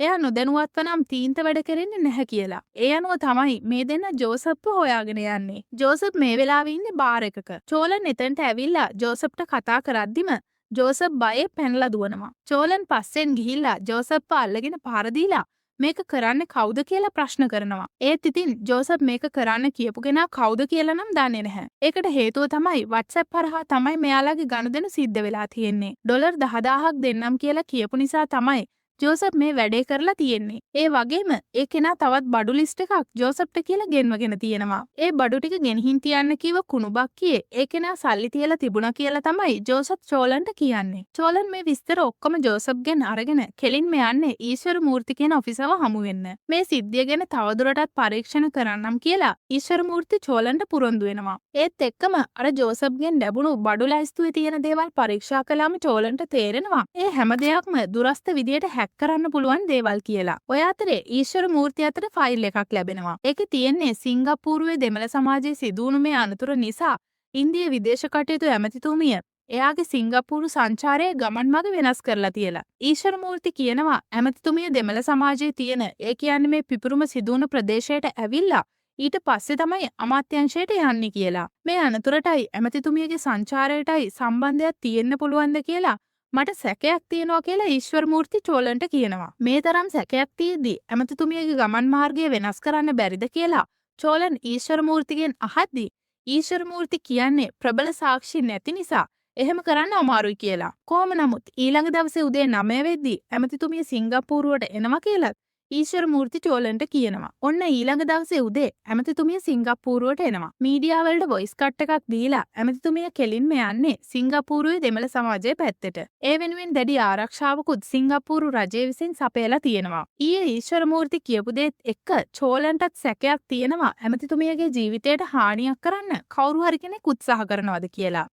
එයා නොදැනුවත්ව නම් තීන්ත වැඩ කරන්නේ නැහැ කියලා. ඒ අනුව තමයි මේ දෙන්න ජෝසප්ව හොයාගෙන යන්නේ. ජෝසප් මේ වෙලාවේ ඉන්නේ බාර් එකක. චෝලන් එතනට ඇවිල්ලා ජෝසප්ට කතා කරද්දිම ජෝසප් බයේ පැනලා දුවනවා. චෝලන් පස්සෙන් ගිහිල්ලා ජෝසප්ව අල්ලගෙන පාර දීලා මේක කරන්න කවුද කියලා ප්‍රශ්න කරනවා. ඒත් ඉතින් ජෝසප් මේක කරන්න කියපු කෙනා කවුද කියලා නම් දන්නේ නැහැ. ඒකට හේතුව තමයි WhatsApp හරහා තමයි මෙයාලගේ ගනුදෙනු සිද්ධ වෙලා තියෙන්නේ. ඩොලර් 10000ක් දෙන්නම් කියලා කියපු නිසා තමයි ජෝසප් මේ වැඩේ කරලා තියෙන්නේ. ඒ වගේම ඒ කෙනා තවත් බඩු ලිස්ට් එකක් ජෝසප්ට කියලා ගෙන්වගෙන තියෙනවා. ඒ බඩු ටික ගෙනihin තියන්න කිව්ව කුණුබක් කියේ ඒ කෙනා සල්ලි තියලා තිබුණා කියලා තමයි ජෝසප් චෝලන්ට කියන්නේ. චෝලන් මේ විස්තර ඔක්කොම ජෝසප්ගෙන් අරගෙන කෙලින්ම යන්නේ ඊශ්වර මූර්ති කියන ඔෆිසරව හමු වෙන්න. මේ සිද්ධිය ගැන තවදුරටත් පරීක්ෂණ කරන්නම් කියලා ඊශ්වර මූර්ති චෝලන්ට පුරොන්දු වෙනවා. ඒත් එක්කම අර ජෝසප්ගෙන් ලැබුණු බඩු ලැයිස්තුවේ තියෙන දේවල් පරීක්ෂා කළාම චෝලන්ට තේරෙනවා ඒ හැම දෙයක්ම දුරස්ත විදියට කරන්න පුළුවන් දේවල් කියලා. ඔය අතරේ ඊශ්වර මූර්ති අතර ෆයිල් එකක් ලැබෙනවා. ඒකේ තියෙන්නේ සිංගප්පූරුවේ දෙමළ සමාජයේ සිදුවුණු මේ අනතුර නිසා ඉන්දිය විදේශ කටයුතු ඇමතිතුමිය එයාගේ සිංගප්පූරු සංචාරයේ ගමන් මඟ වෙනස් කරලා තියලා. ඊශ්වර මූර්ති කියනවා ඇමතිතුමිය දෙමළ සමාජයේ තියෙන ඒ කියන්නේ මේ පිපිරුම සිදුවුණු ප්‍රදේශයට ඇවිල්ලා ඊට පස්සේ තමයි අමාත්‍යංශයට යන්නේ කියලා. මේ අනතුරටයි ඇමතිතුමියගේ සංචාරයටයි සම්බන්ධයක් තියෙන්න පුළුවන්ද කියලා මට සැකයක් තියෙනවා කියලා ඊශ්වර මූර්ති චෝලන්ට කියනවා. මේ තරම් සැකයක් තියෙද්දි ඇමතිතුමියගේ ගමන් මාර්ගය වෙනස් කරන්න බැරිද කියලා චෝලන් ඊශ්වර මූර්තිගෙන් අහද්දි ඊශ්වර මූර්ති කියන්නේ ප්‍රබල සාක්ෂි නැති නිසා එහෙම කරන්න අමාරුයි කියලා. කොහොම නමුත් ඊළඟ දවසේ උදේ 9 වෙද්දී ඇමතිතුමිය සිංගප්පූරුවට එනවා කියලා ඊශ්වර මූර්ති චෝලන්ට කියනවා. ඔන්න ඊළඟ දවසේ උදේ ඇමතිතුමිය සිංගප්පූරුවට එනවා. මීඩියා වලට වොයිස් කට් එකක් දීලා ඇමතිතුමිය කෙලින්ම යන්නේ සිංගප්පූරුවේ දෙමළ සමාජයේ පැත්තට. ඒ වෙනුවෙන් දැඩි ආරක්ෂාවකුත් සිංගප්පූරු රජය විසින් සපයලා තියෙනවා. ඊයේ ඊශ්වර මූර්ති කියපු දේත් එක්ක චෝලන්ටත් සැකයක් තියෙනවා ඇමතිතුමියගේ ජීවිතයට හානියක් කරන්න කවුරු හරි කෙනෙක් උත්සාහ කරනවද කියලා.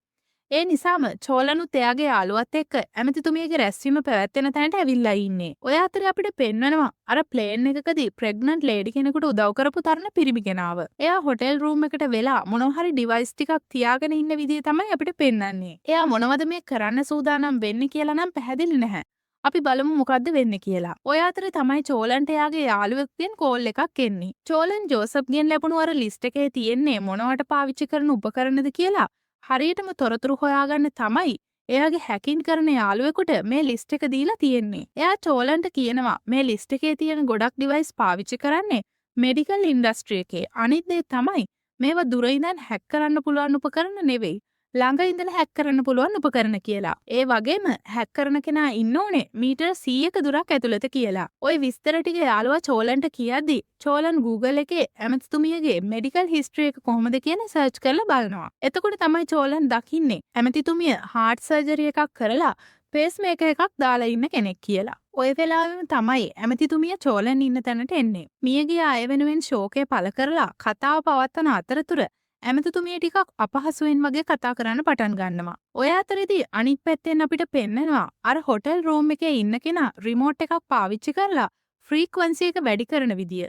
ඒ නිසාම චෝලනුත් එයාගේ යාළුවත් එක්ක ඇමතිතුමියගේ රැස්වීම පැවැත්වෙන තැනට ඇවිල්ලා ඉන්නේ. ඔය අතරේ අපිට පෙන්වනවා අර ප්ලේන් එකකදී ප්‍රෙග්නන්ට් ලේඩි කෙනෙකුට උදව් කරපු තරණ පිරිමි කෙනාව. එයා හොටෙල් රූම් එකට වෙලා මොනවා හරි ඩිවයිස් ටිකක් තියාගෙන ඉන්න විදිය තමයි අපිට පෙන්වන්නේ. එයා මොනවද මේ කරන්න සූදානම් වෙන්නේ කියලා නම් පැහැදිලි නැහැ. අපි බලමු මොකද්ද වෙන්නේ කියලා. ඔය අතරේ තමයි චෝලන්ට එයාගේ යාළුවෙක්ගෙන් කෝල් එකක් එන්නේ. චෝලන් ජෝසප්ගෙන් ලැබුණු අර ලිස්ට් එකේ තියෙන්නේ මොනවට පාවිච්චි කරන උපකරණද කියලා හරියටම තොරතුරු හොයාගන්න තමයි එයාගේ හැකින් කරන යාළුවෙකුට මේ ලිස්ට් එක දීලා තියෙන්නේ. එයා චෝලන්ට කියනවා මේ ලිස්ට් එකේ තියෙන ගොඩක් ඩිවයිස් පාවිච්චි කරන්නේ මෙඩිකල් ඉන්ඩස්ට්‍රි එකේ. අනිත් දේ තමයි මේවා දුර ඉඳන් හැක් කරන්න පුළුවන් උපකරණ නෙවෙයි. ළඟ ඉඳලා හැක් කරන්න පුළුවන් උපකරණ කියලා. ඒ වගේම හැක් කරන කෙනා ඉන්න ඕනේ මීටර 100ක දුරක් ඇතුළත කියලා. ওই විස්තර ටික යාළුවා චෝලන්ට කියද්දි චෝලන් Google එකේ ඇමතිතුමියගේ මෙඩිකල් හිස්ටරි එක කොහොමද කියන සර්ච් කරලා බලනවා. එතකොට තමයි චෝලන් දකින්නේ ඇමතිතුමිය හાર્ට් සර්ජරි එකක් කරලා පේස් මේකර් එකක් දාලා ඉන්න කෙනෙක් කියලා. ඔය වෙලාවෙම තමයි ඇමතිතුමිය චෝලන් ඉන්න තැනට එන්නේ. මියගිය අය වෙනුවෙන් ශෝකය පළ කරලා කතාව පවත්වන අතරතුර ඇමතිතුමිය ටිකක් අපහසුවෙන් වගේ කතා කරන්න පටන් ගන්නවා. ඔය අතරේදී අනිත් පැත්තෙන් අපිට පෙන්නනවා අර හොටෙල් රූම් එකේ ඉන්න කෙනා රිමෝට් එකක් පාවිච්චි කරලා ෆ්‍රීකවන්සි එක වැඩි කරන විදිය.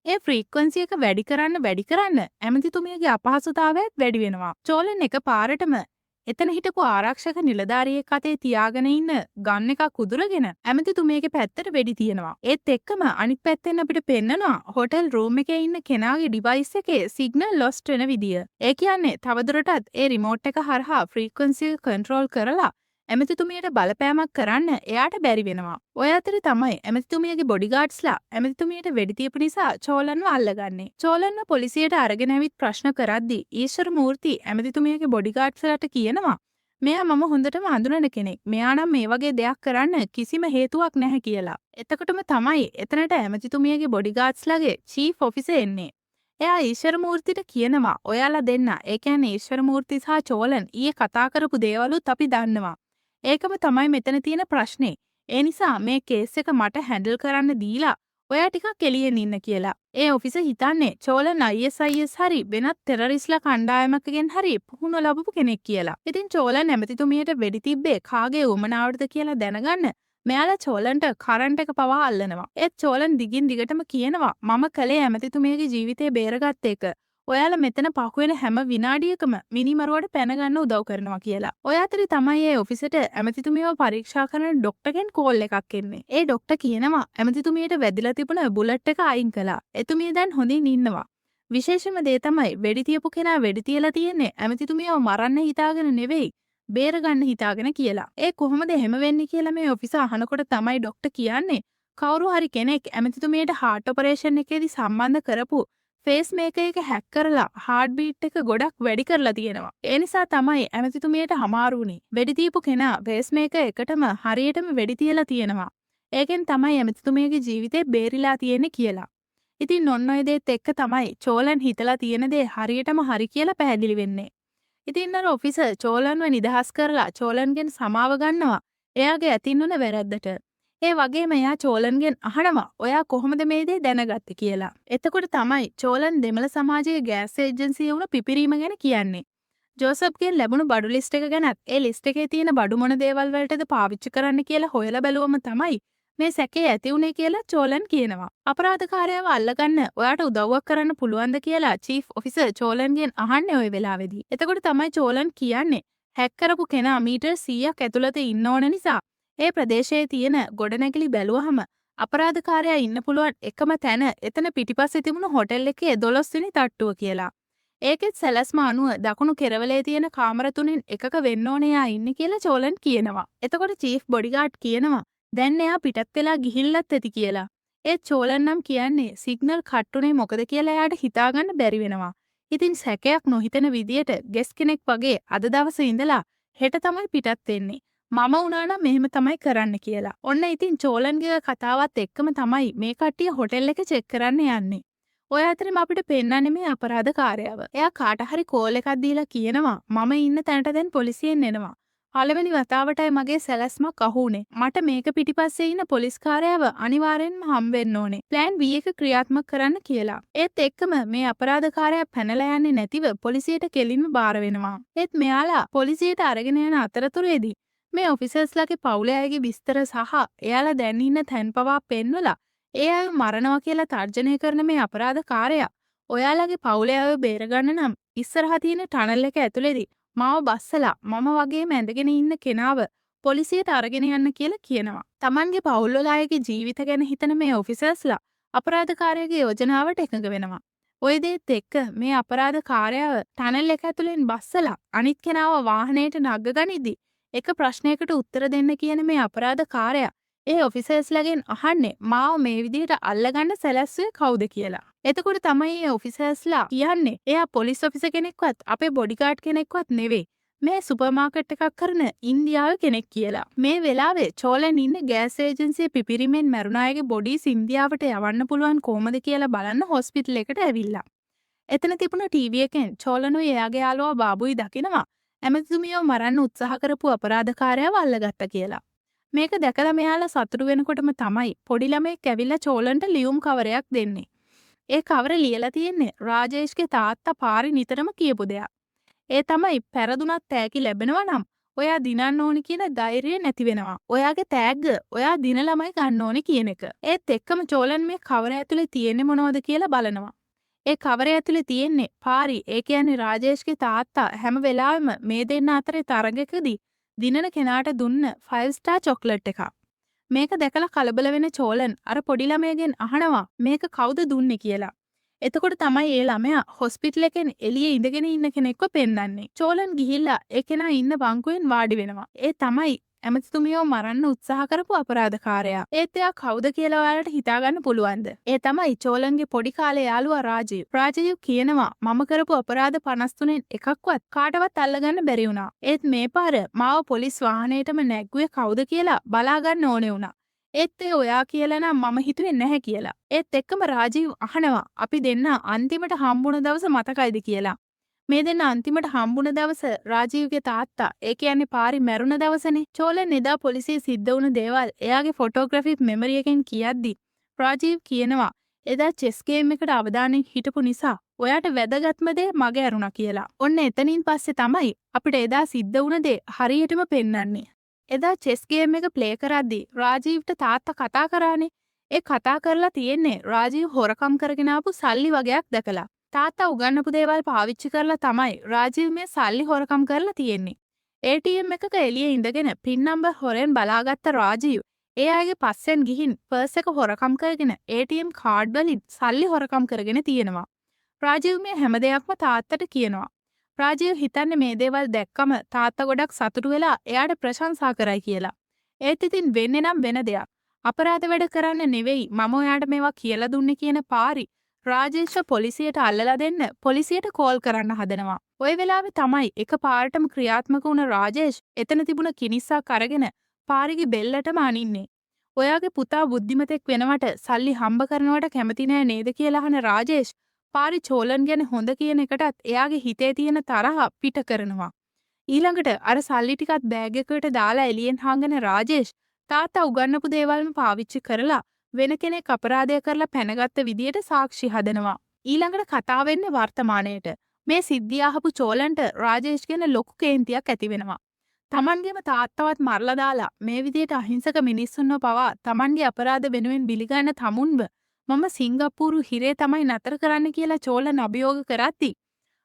ඒ ෆ්‍රීකවන්සි එක වැඩි කරන්න ඇමතිතුමියගේ අපහසුතාවයත් වැඩි වෙනවා. චෝලන් එක පාරටම එතන හිටපු ආරක්ෂක නිලධාරියෙක් අතේ තියාගෙන ඉන්න ගන් එකක් උදුරගෙන ඇමතිතුමියගේ පැත්තට වෙඩි තියනවා. ඒත් එක්කම අනිත් පැත්තෙන් අපිට පෙන්නනවා හොටෙල් රූම් එකේ ඉන්න කෙනාගේ ඩිවයිස් එකේ සිග්නල් ලොස්ට් වෙන විදිය. ඒ කියන්නේ තවදුරටත් ඒ රිමෝට් එක හරහා ෆ්‍රීකවන්සි එක කන්ට්‍රෝල් කරලා ඇමතිතුමියට බලපෑමක් කරන්න එයාට බැරි වෙනවා. ඔය අතරේ තමයි ඇමතිතුමියගේ බොඩිගාඩ්ස්ලා ඇමතිතුමියට වෙඩි තියපු නිසා චෝලන්ව අල්ලගන්නේ. චෝලන්ව පොලිසියට අරගෙන ඇවිත් ප්‍රශ්න කරද්දී ඊශ්වර මූර්ති ඇමතිතුමියගේ බොඩිගාඩ්ස්ලාට කියනවා මෙයා මම හොඳටම හඳුනන කෙනෙක්. මෙයා නම් මේ වගේ දෙයක් කරන්න කිසිම හේතුවක් නැහැ කියලා. එතකොටම තමයි එතනට ඇමතිතුමියගේ බොඩිගාඩ්ස්ලාගේ චීෆ් ඔෆිසර් එන්නේ. එයා ඊශ්වර මූර්තිට කියනවා ඔයාලා දෙන්න. ඒ කියන්නේ ඊශ්වර මූර්ති සහ චෝලන් ඊයේ කතා කරපු දේවලුත් අපි දන්නවා. ඒකම තමයි මෙතන තියෙන ප්‍රශ්නේ. ඒ නිසා මේ කේස් එක මට හැන්ඩල් කරන්න දීලා ඔයා ටිකක් එළියෙන් ඉන්න කියලා. ඒ ඔෆිසර් හිතන්නේ චෝලන් ISIS හරි වෙනත් ටෙරරිස්ලා කණ්ඩායමකගෙන් හරි පුහුණුව ලැබපු කෙනෙක් කියලා. ඉතින් චෝලන් ඇමතිතුමියට වෙඩි තිබ්බේ කාගේ උමනාවටද කියලා දැනගන්න මෙයාලා චෝලන්ට කරන්ට් එක පවා අල්ලනවා. ඒත් චෝලන් දිගින් දිගටම කියනවා මම කලේ ඇමතිතුමියගේ ජීවිතේ බේරගත්ත එක. ඔයාලා මෙතන පහුවෙන හැම විනාඩියකම මිනිමරුවට පැන ගන්න උදව් කරනවා කියලා. ඔය අතරේ තමයි ඒ ඔෆිසරට ඇමතිතුමියව පරීක්ෂා කරන ડોක්ටර්ගෙන් කෝල් එකක් එන්නේ. ඒ ડોක්ටර් කියනවා ඇමතිතුමියට වැදිලා තිබුණ බුලට් එක අයින් කළා. එතුමිය දැන් හොඳින් ඉන්නවා. විශේෂම දේ තමයි වෙඩි තියපු කෙනා වෙඩි තියලා තියෙන්නේ ඇමතිතුමියව මරන්න හිතාගෙන නෙවෙයි බේරගන්න හිතාගෙන කියලා. ඒ කොහොමද එහෙම වෙන්නේ කියලා මේ ඔෆිසර් අහනකොට තමයි ડોක්ටර් කියන්නේ කවුරු හරි කෙනෙක් ඇමතිතුමියට හાર્ට් ඔපරේෂන් එකේදී සම්බන්ධ කරපු ෆේස් මේකර් එක හැක් කරලා හાર્ට් බීට් එක ගොඩක් වැඩි කරලා තියෙනවා. ඒ නිසා තමයි ඇමතිතුමියට අමාරු වුනේ. වෙඩි තියපු කෙනා ෆේස් මේකර් එකටම හරියටම වෙඩි තියලා තියෙනවා. ඒකෙන් තමයි ඇමතිතුමියගේ ජීවිතේ බේරිලා තියෙන්නේ කියලා. ඉතින් ඔන්න ඔය දේත් එක්ක තමයි චෝලන් හිතලා තියෙන දේ හරියටම හරි කියලා පැහැදිලි වෙන්නේ. ඉතින් අර ඔෆිසර් චෝලන්ව නිදහස් කරලා චෝලන්ගෙන් සමාව ගන්නවා. එයාගේ ඇතින් උන වැරද්දට. ඒ වගේම එයා චෝලන්ගෙන් අහනවා ඔයා කොහොමද මේ දේ දැනගත්තේ කියලා. එතකොට තමයි චෝලන් දෙමළ සමාජයේ ගෑස් ඒජන්සිය වුණ පිපිරීම ගැන කියන්නේ. ජෝසප්ගෙන් ලැබුණු බඩු ලිස්ට් එක ගැනත් ඒ ලිස්ට් එකේ තියෙන බඩු මොන දේවල් වලටද පාවිච්චි කරන්න කියලා හොයලා බැලුවම තමයි මේ සැකේ ඇති උනේ කියලා චෝලන් කියනවා. අපරාධකාරයව අල්ලගන්න ඔයාට උදව්වක් කරන්න පුළුවන්ද කියලා චීෆ් ඔෆිසර් චෝලන්ගෙන් අහන්නේ ওই වෙලාවේදී. එතකොට තමයි චෝලන් කියන්නේ හැක් කරපු කෙනා මීටර් 100ක් ඇතුළත ඉන්න ඕන නිසා ඒ ප්‍රදේශයේ තියෙන ගොඩනැගිලි බැලුවහම අපරාධකාරයා ඉන්න පුළුවන් එකම තැන එතන පිටිපස්සේ තිබුණු හොටෙල් එකේ 12 වෙනි තට්ටුව කියලා. ඒකෙත් සැලැස්ම අනුව දකුණු කෙරවලේ තියෙන කාමර තුනෙන් එකක වෙන්න ඕනේ යා ඉන්නේ කියලා චෝලන් කියනවා. එතකොට චීෆ් බොඩිගාඩ් කියනවා දැන් එයා පිටත් වෙලා ගිහිල්ලත් ඇති කියලා. ඒත් චෝලන් නම් කියන්නේ සිග්නල් කට්ටුනේ මොකද කියලා එයාට හිතාගන්න බැරි වෙනවා. ඉතින් සැකයක් නොහිතන විදියට ගෙස් කෙනෙක් වගේ අද දවසේ ඉඳලා හෙට තමයි පිටත් වෙන්නේ. මම වුණා නම් මෙහෙම තමයි කරන්න කියලා. ඔන්න ඉතින් චෝලන්ගේ කතාවත් එක්කම තමයි මේ කට්ටිය හොටෙල් එක චෙක් කරන්න යන්නේ. ඔය අතරෙම අපිට පෙන්නන්නේ මේ අපරාධකාරයව. එයා කාට හරි කෝල් එකක් දීලා කියනවා මම ඉන්න තැනට දැන් පොලිසියෙන් එනවා. පළවෙනි වතාවටයි මගේ සැලැස්මක් අහුුනේ. මට මේක පිටිපස්සේ ඉන්න පොලිස්කාරයව අනිවාර්යෙන්ම හම්බෙන්න ඕනේ. ප්ලෑන් B එක ක්‍රියාත්මක කරන්න කියලා. ඒත් එක්කම මේ අපරාධකාරයා පැනලා යන්නේ නැතිව පොලිසියට කෙලින්ම බාර වෙනවා. ඒත් මෙයාලා පොලිසියට අරගෙන යන අතරතුරේදී මේ ඔෆිසර්ස්ලාගේ පවුලේ අයගේ විස්තර සහ එයාලා දැන් ඉන්න තැන් පවා පෙන්වලා ඒ අය මරනවා කියලා තර්ජනය කරන මේ අපරාධකාරයා ඔයාලගේ පවුලේ අයව බේරගන්න නම් ඉස්සරහා තියෙන ටනල් එක ඇතුලේදී මාව බස්සලා මම වගේම ඇඳගෙන ඉන්න කෙනාව පොලිසියට අරගෙන යන්න කියලා කියනවා. Tamanගේ පවුල්වල අයගේ ජීවිත ගැන හිතන මේ ඔෆිසර්ස්ලා අපරාධකාරයාගේ යෝජනාවට එකඟ වෙනවා. ඔය දේත් එක්ක මේ අපරාධකාරයාව ටනල් එක ඇතුලෙන් බස්සලා අනිත් කෙනාව වාහනයට නගගනිද්දි එක ප්‍රශ්නයකට උත්තර දෙන්න කියන මේ අපරාධකාරයා ඒ ඔෆිසර්ස්ලාගෙන් අහන්නේ මාව මේ විදිහට අල්ලගන්න සැලැස්සුවේ කවුද කියලා. එතකොට තමයි ඒ ඔෆිසර්ස්ලා කියන්නේ එයා පොලිස් ඔෆිසර් කෙනෙක්වත් අපේ බොඩිගාඩ් කෙනෙක්වත් නෙවෙයි. මේ සුපර් මාකට් එකක් කරන ඉන්දියාවේ කෙනෙක් කියලා. මේ වෙලාවේ චෝලන් ඉන්න ගෑස් ඒජන්සිය පිපිරීමෙන් මැරුණ අයගේ බොඩිස් ඉන්දියාවට යවන්න පුළුවන් කොහොමද කියලා බලන්න හොස්පිටල් එකට ඇවිල්ලා. එතන තිබුණ ටීවී එකෙන් චෝලනුයි එයාගේ යාළුවා බාබුයි දකිනවා ඇමතිතුමියව මරන්න උත්සාහ කරපු අපරාධකාරයව අල්ලගත්තා කියලා. මේක දැකලා මෙයාලා සතුටු වෙනකොටම තමයි පොඩි ළමෙක් ඇවිල්ලා චෝලන්ට ලියුම් කවරයක් දෙන්නේ. ඒ කවර ලියලා තියෙන්නේ රාජේෂ්ගේ තාත්තා පාරි නිතරම කියපු දෙයක්. ඒ තමයි පෙරදුනත් තෑගි ලැබෙනවා නම් ඔයා දිනන්න ඕනි කියන ධෛර්යය නැති වෙනවා. ඔයාගේ තෑග්ග ඔයා දින ළමයි ගන්න ඕනි කියන එක. ඒත් එක්කම චෝලන් මේ කවර ඇතුලේ තියෙන්නේ මොනවද කියලා බලනවා. ඒ කවරය ඇතුලේ තියෙන්නේ පාරි ඒ කියන්නේ රාජේෂ්ගේ තාත්තා හැම වෙලාවෙම මේ දෙන්න අතරේ තරගයකදී දිනන කෙනාට දුන්න 5 ස්ටාර් චොක්ලට් එකක්. මේක දැකලා කලබල වෙන චෝලන් අර පොඩි ළමයාගෙන් අහනවා මේක කවුද දුන්නේ කියලා. එතකොට තමයි ඒ ළමයා හොස්පිටල් එකෙන් එළියේ ඉඳගෙන ඉන්න කෙනෙක්ව පෙන්නන්නේ. චෝලන් ගිහිල්ලා ඒ කෙනා ඉන්න බංකුවෙන් වාඩි වෙනවා. ඒ තමයි ඇමතිතුමියව මරන්න උත්සාහ කරපු අපරාධකාරයා. ඒත් එයා කවුද කියලා ඔයාලට හිතාගන්න පුළුවන්ද? ඒ තමයි චෝලන්ගේ පොඩි කාලේ යාළුවා රාජීව්. රාජීව් කියනවා මම කරපු අපරාධ 53න් එකක්වත් කාටවත් අල්ලගන්න බැරි වුණා. ඒත් මේ පාර මාව පොලිස් වාහනේටම නැග්ගුවේ කවුද කියලා බලාගන්න ඕනේ වුණා. ඒත් ඒ ඔයා කියලා නම් මම හිතුවේ නැහැ කියලා. ඒත් එක්කම රාජීව් අහනවා අපි දෙන්න අන්තිමට හම්බුණ දවස මතකයිද කියලා. මේ දෙන්න අන්තිමට හම්බුණ දවස රාජීව්ගේ තාත්තා ඒ කියන්නේ පාරි මැරුණ දවසනේ. චෝලන් එදා පොලිසිය සිද්ධ වුණ දේවල් එයාගේ ෆොටෝග්‍රැෆික් මෙමරි එකෙන් කියද්දි රාජීව් කියනවා එදා චෙස් ගේම් එකට අවධානයෙන් හිටපු නිසා ඔයාට වැදගත්ම දේ මගේ ඇරුණා කියලා. ඔන්න එතනින් පස්සේ තමයි අපිට එදා සිද්ධ වුණ දේ හරියටම පෙන්වන්නේ. එදා චෙස් ගේම් එක ප්ලේ කරද්දි රාජීව්ට තාත්තා කතා කරානේ. ඒ කතා කරලා තියෙන්නේ රාජීව් හොරකම් කරගෙන ආපු සල්ලි වගේක් දැකලා. තාත්තා උගන්නපු දේවල් පාවිච්චි කරලා තමයි රාජීව් මේ සල්ලි හොරකම් කරලා තියෙන්නේ. ATM එකක එළියේ ඉඳගෙන පින් නම්බර් හොරෙන් බලාගත්ත රාජීව් ඒ අයගේ පස්සෙන් ගිහින් පර්ස් එක හොරකම් කරගෙන ATM කාඩ් වලින් සල්ලි හොරකම් කරගෙන තියෙනවා. රාජීව් මේ හැම දෙයක්ම තාත්තට කියනවා. රාජීව් හිතන්නේ මේ දේවල් දැක්කම තාත්තා ගොඩක් සතුටු වෙලා එයාට ප්‍රශංසා කරයි කියලා. ඒත් ඉතින් වෙන්නේ නම් වෙන දෙයක්. අපරාධ වැඩ කරන්න නෙවෙයි මම ඔයාට මේවා කියලා දුන්නේ කියන පාරි රාජේෂ්ව පොලිසියට අල්ලලා දෙන්න පොලිසියට කෝල් කරන්න හදනවා. ওই වෙලාවේ තමයි එක පාරටම ක්‍රියාත්මක වුණ රාජේෂ් එතන තිබුණ කිනිස්සක් අරගෙන පාරිගේ බෙල්ලටම අනින්නේ. ඔයාගේ පුතා බුද්ධිමතෙක් වෙනවට සල්ලි හම්බ කරනවට කැමති නෑ නේද කියලා අහන රාජේෂ් පාරි චෝලන් ගැන හොඳ කියන එකටත් එයාගේ හිතේ තියෙන තරහ පිට කරනවා. ඊළඟට අර සල්ලි ටිකත් බෑග් එකකට දාලා එළියෙන් හංගන රාජේෂ් තාත්තා උගන්නපු දේවල්ම පාවිච්චි කරලා වෙන කෙනෙක් අපරාධය කරලා පැනගත්ත විදියට සාක්ෂි හදනවා. ඊළඟට කතාව වෙන්නේ වර්තමානයේට. මේ සිද්ධිය අහපු චෝලන්ට රාජේෂ් ගැන ලොකු කේන්තියක් ඇති වෙනවා. තමන්ගේම තාත්තවත් මරලා දාලා මේ විදියට අහිංසක මිනිස්සුන්ව පවා තමන්ගේ අපරාධ වෙනුවෙන් බිලිගන්න තමුන්ව මම සිංගප්පූරු හිරේ තමයි නතර කරන්න කියලා චෝලන් අභියෝග කරද්දි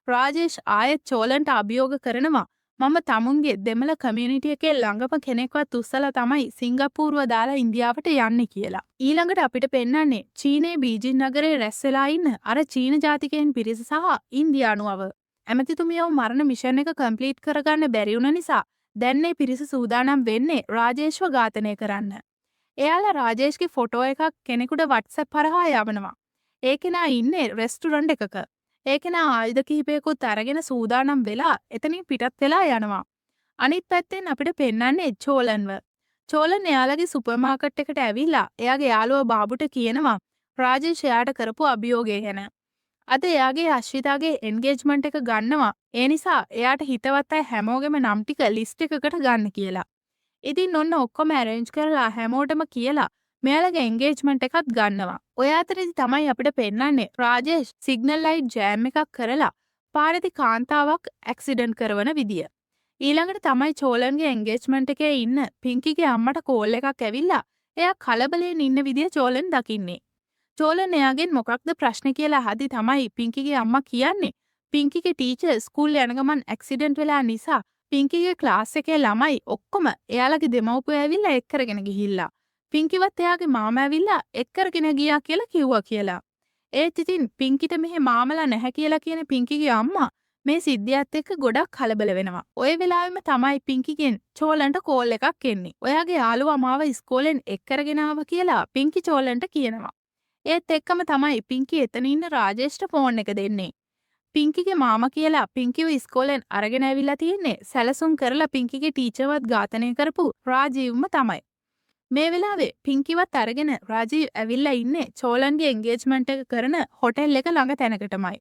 රාජේෂ් ආයෙත් චෝලන්ට අභියෝග කරනවා මම තමුන්ගේ දෙමළ කමියුනිටි එකේ ළඟම කෙනෙක්වත් උස්සලා තමයි සිංගප්පූරුව දාලා ඉන්දියාවට යන්නේ කියලා. ඊළඟට අපිට පෙන්වන්නේ චීනයේ බීජිං නගරේ රැස් වෙලා ඉන්න අර චීන ජාතිකයන් පිරිස සහ ඉන්දියානුවව. ඇමතිතුමියව මරණ මිෂන් එක කම්ප්ලීට් කරගන්න බැරි වුණ නිසා දැන් මේ පිරිස සූදානම් වෙන්නේ රාජේෂ්ව ඝාතනය කරන්න. එයාලා රාජේෂ්ගේ ෆොටෝ එකක් කෙනෙකුට WhatsApp හරහා යවනවා. ඒ කෙනා ඉන්නේ රෙස්ටුරන්ට් එකක. ඒ කෙනා ආයුධ කිහිපයකුත් අරගෙන සූදානම් වෙලා එතනින් පිටත් වෙලා යනවා. අනිත් පැත්තෙන් අපිට පෙන්වන්නේ චෝලන්ව. චෝලන් එයාලගේ සුපර් මාකට් එකට ඇවිල්ලා එයාගේ යාළුවා බාබුට කියනවා රාජේෂ් එයාට කරපු අභියෝගය ගැන. අද එයාගේ අශ්විතාගේ එන්ගේජ්මන්ට් එක ගන්නවා. ඒ නිසා එයාට හිතවත් අය හැමෝගෙම නම් ටික ලිස්ට් එකකට ගන්න කියලා. ඉතින් ඔන්න ඔක්කොම ඇරේන්ජ් කරලා හැමෝටම කියලා මෙයාලගේ එන්ගේජ්මන්ට් එකත් ගන්නවා. ඔය අතරේදී තමයි අපිට පෙන්වන්නේ රාජේෂ් සිග්නල් ලයිට් ජෑම් එකක් කරලා පාරේදී කාන්තාවක් ඇක්සිඩන්ට් කරවන විදිය. ඊළඟට තමයි චෝලන්ගේ එන්ගේජ්මන්ට් එකේ ඉන්න පින්කිගේ අම්මට කෝල් එකක් ඇවිල්ලා එයා කලබලයෙන් ඉන්න විදිය චෝලන් දකින්නේ. චෝලන් එයාගෙන් මොකක්ද ප්‍රශ්නේ කියලා අහද්දි තමයි පින්කිගේ අම්මා කියන්නේ පින්කිගේ ටීචර් ස්කූල් යන ගමන් ඇක්සිඩන්ට් වෙලා නිසා පින්කිගේ ක්ලාස් එකේ ළමයි ඔක්කොම එයාලගේ දෙමව්පියෝ ඇවිල්ලා එක් කරගෙන ගිහිල්ලා. පින්කිවත් එයාගේ මාමා ඇවිල්ලා එක් කරගෙන ගියා කියලා කිව්වා කියලා. ඒත් ඉතින් පින්කිට මෙහෙ මාමලා නැහැ කියලා කියන පින්කිගේ අම්මා මේ සිද්ධියත් එක්ක ගොඩක් කලබල වෙනවා. ඔය වෙලාවෙම තමයි පින්කිගෙන් චෝලන්ට කෝල් එකක් එන්නේ. ඔයාගේ යාළුවා මාව ඉස්කෝලෙන් එක් කරගෙන ආවා කියලා පින්කි චෝලන්ට කියනවා. ඒත් එක්කම තමයි පින්කි එතන ඉන්න රාජේෂ්ට ෆෝන් එක දෙන්නේ. පින්කිගේ මාමා කියලා පින්කිව ඉස්කෝලෙන් අරගෙන ඇවිල්ලා තියෙන්නේ සැලසුම් කරලා පින්කිගේ ටීචර්වත් ඝාතනය කරපු රාජීව්ම තමයි. මේ වෙලාවේ පින්කිවත් අරගෙන රාජීව් ඇවිල්ලා ඉන්නේ චෝලන්ගේ එන්ගේජ්මන්ට් එක කරන හොටෙල් එක ළඟ තැනකටමයි.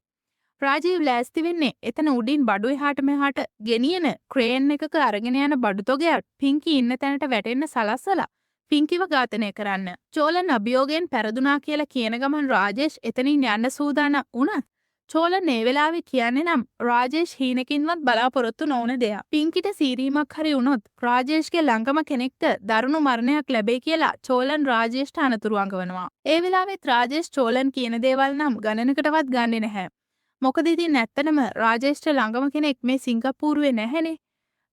රාජීව් ලෑස්ති වෙන්නේ එතන උඩින් බඩු එහාට මෙහාට ගෙනියන ක්‍රේන් එකක අරගෙන යන බඩු තොගයක් පින්කි ඉන්න තැනට වැටෙන්න සලස්සලා පින්කිව ඝාතනය කරන්න. චෝලන් අභියෝගයෙන් පෙරදුනා කියලා කියන ගමන් රාජේෂ් එතනින් යන්න සූදානම් වුණත් චෝලන් මේ වෙලාවේ කියන්නේ නම් රාජේෂ් හීනකින්වත් බලාපොරොත්තු නොවන දෙයක්. පින්කිට සීරීමක් හරි වුණොත් රාජේෂ්ගේ ළඟම කෙනෙක්ට දරුණු මරණයක් ලැබෙයි කියලා චෝලන් රාජේෂ්ට අනතුරු අඟවනවා. ඒ වෙලාවෙත් රාජේෂ් චෝලන් කියන දේවල් නම් ගණනකටවත් ගන්නෙ නැහැ. මොකද ඉතින් ඇත්තටම රාජේෂ්ට ළඟම කෙනෙක් මේ සිංගප්පූරුවේ නැහැනේ.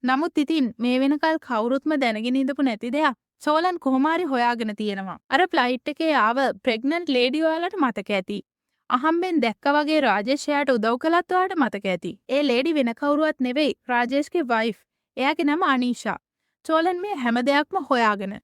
නමුත් ඉතින් මේ වෙනකල් කවුරුත්ම දැනගෙන ඉඳපු නැති දෙයක් චෝලන් කොහොම හරි හොයාගෙන තියෙනවා. අර ෆ්ලයිට් එකේ ආව ප්‍රෙග්නන්ට් ලේඩි ඔයාලට මතක ඇති. අහම්බෙන් දැක්ක වගේ රාජේෂ් එයාට උදව් කළත් ඔයාලට මතක ඇති. ඒ ලේඩි වෙන කවුරුවත් නෙවෙයි රාජේෂ්ගේ වයිෆ්. එයාගේ නම අනීෂා. චෝලන් මේ හැම දෙයක්ම හොයාගෙන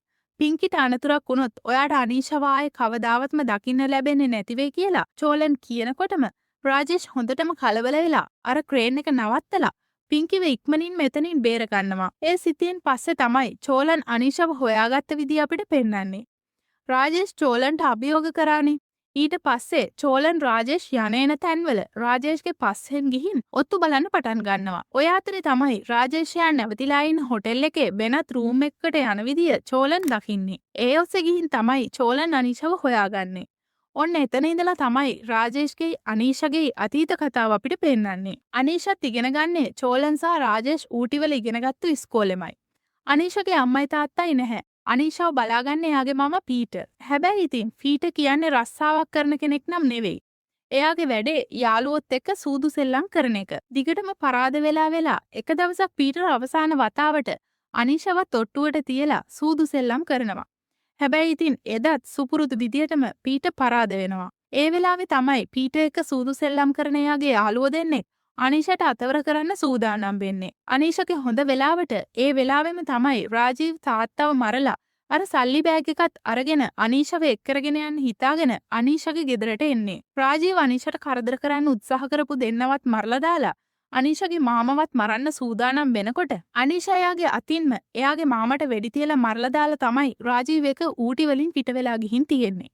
පින්කිට අනතුරක් වුණොත් ඔයාට අනීෂාව ආයේ කවදාවත්ම දකින්න ලැබෙන්නේ නැති වෙයි කියලා චෝලන් කියනකොටම රාජේෂ් හොඳටම කලබල වෙලා අර ක්‍රේන් එක නවත්තලා පින්කිව ඉක්මනින් මෙතනින් බේර ගන්නවා. ඒ සිතියෙන් පස්සේ තමයි චෝලන් අනීෂාව හොයාගත්ත විදිය අපිට පෙන්වන්නේ. රාජේෂ් චෝලන්ට අභියෝග කරානේ. ඊට පස්සේ චෝලන් රාජේෂ් යන තැන්වල රාජේෂ්ගේ පස්සෙන් ගිහින් ඔත්තු බලන්න පටන් ගන්නවා. ඔය අතරේ තමයි රාජේෂ් යා නැවතිලා ඉන්න හොටෙල් එකේ වෙනත් රූම් එකකට යන විදිය චෝලන් දකින්නේ. ඒ ඔස්සේ ගිහින් තමයි චෝලන් අනීෂාව හොයාගන්නේ. ඔන්න එතන ඉඳලා තමයි රාජේෂ්ගේ අනීෂාගේ අතීත කතාව අපිට පෙන්වන්නේ. අනීෂාත් ඉගෙන ගන්නේ චෝලන් සහ රාජේෂ් ඌටිවල ඉගෙනගත්තු ඉස්කෝලෙමයි. අනීෂාගේ අම්මයි තාත්තයි නැහැ. අනීෂාව බලාගන්නේ එයාගේ මාමා පීටර්. හැබැයි ඉතින් පීටර් කියන්නේ රස්සාවක් කරන කෙනෙක් නම් නෙවෙයි. එයාගේ වැඩේ යාළුවොත් එක්ක සූදු සෙල්ලම් කරන එක. දිගටම පරාද වෙලා එක දවසක් පීටර් අවසාන වතාවට අනීෂාවත් ඔට්ටුවට තියලා සූදු සෙල්ලම් කරනවා. හැබැයි ඉතින් එදත් සුපුරුදු විදියටම පීටර් පරාද වෙනවා. ඒ වෙලාවේ තමයි පීටර් එක්ක සූදු සෙල්ලම් කරන එයාගේ යාළුවෝ දෙන්නෙක් අනීෂාට අතවර කරන්න සූදානම් වෙන්නේ. අනීෂාගේ හොඳ වෙලාවට ඒ වෙලාවෙම තමයි රාජීව් තාත්තව මරලා අර සල්ලි බෑග් එකත් අරගෙන අනීෂාව එක් කරගෙන යන්න හිතාගෙන අනීෂාගේ ගෙදරට එන්නේ. රාජීව් අනීෂාට කරදර කරන්න උත්සාහ කරපු දෙන්නවත් මරලා දාලා අනීෂාගේ මාමවත් මරන්න සූදානම් වෙනකොට අනීෂා එයාගේ අතින්ම එයාගේ මාමට වෙඩි තියලා මරලා දාලා තමයි රාජීව් එක ඌටි වලින් පිට වෙලා ගිහින් තියෙන්නේ.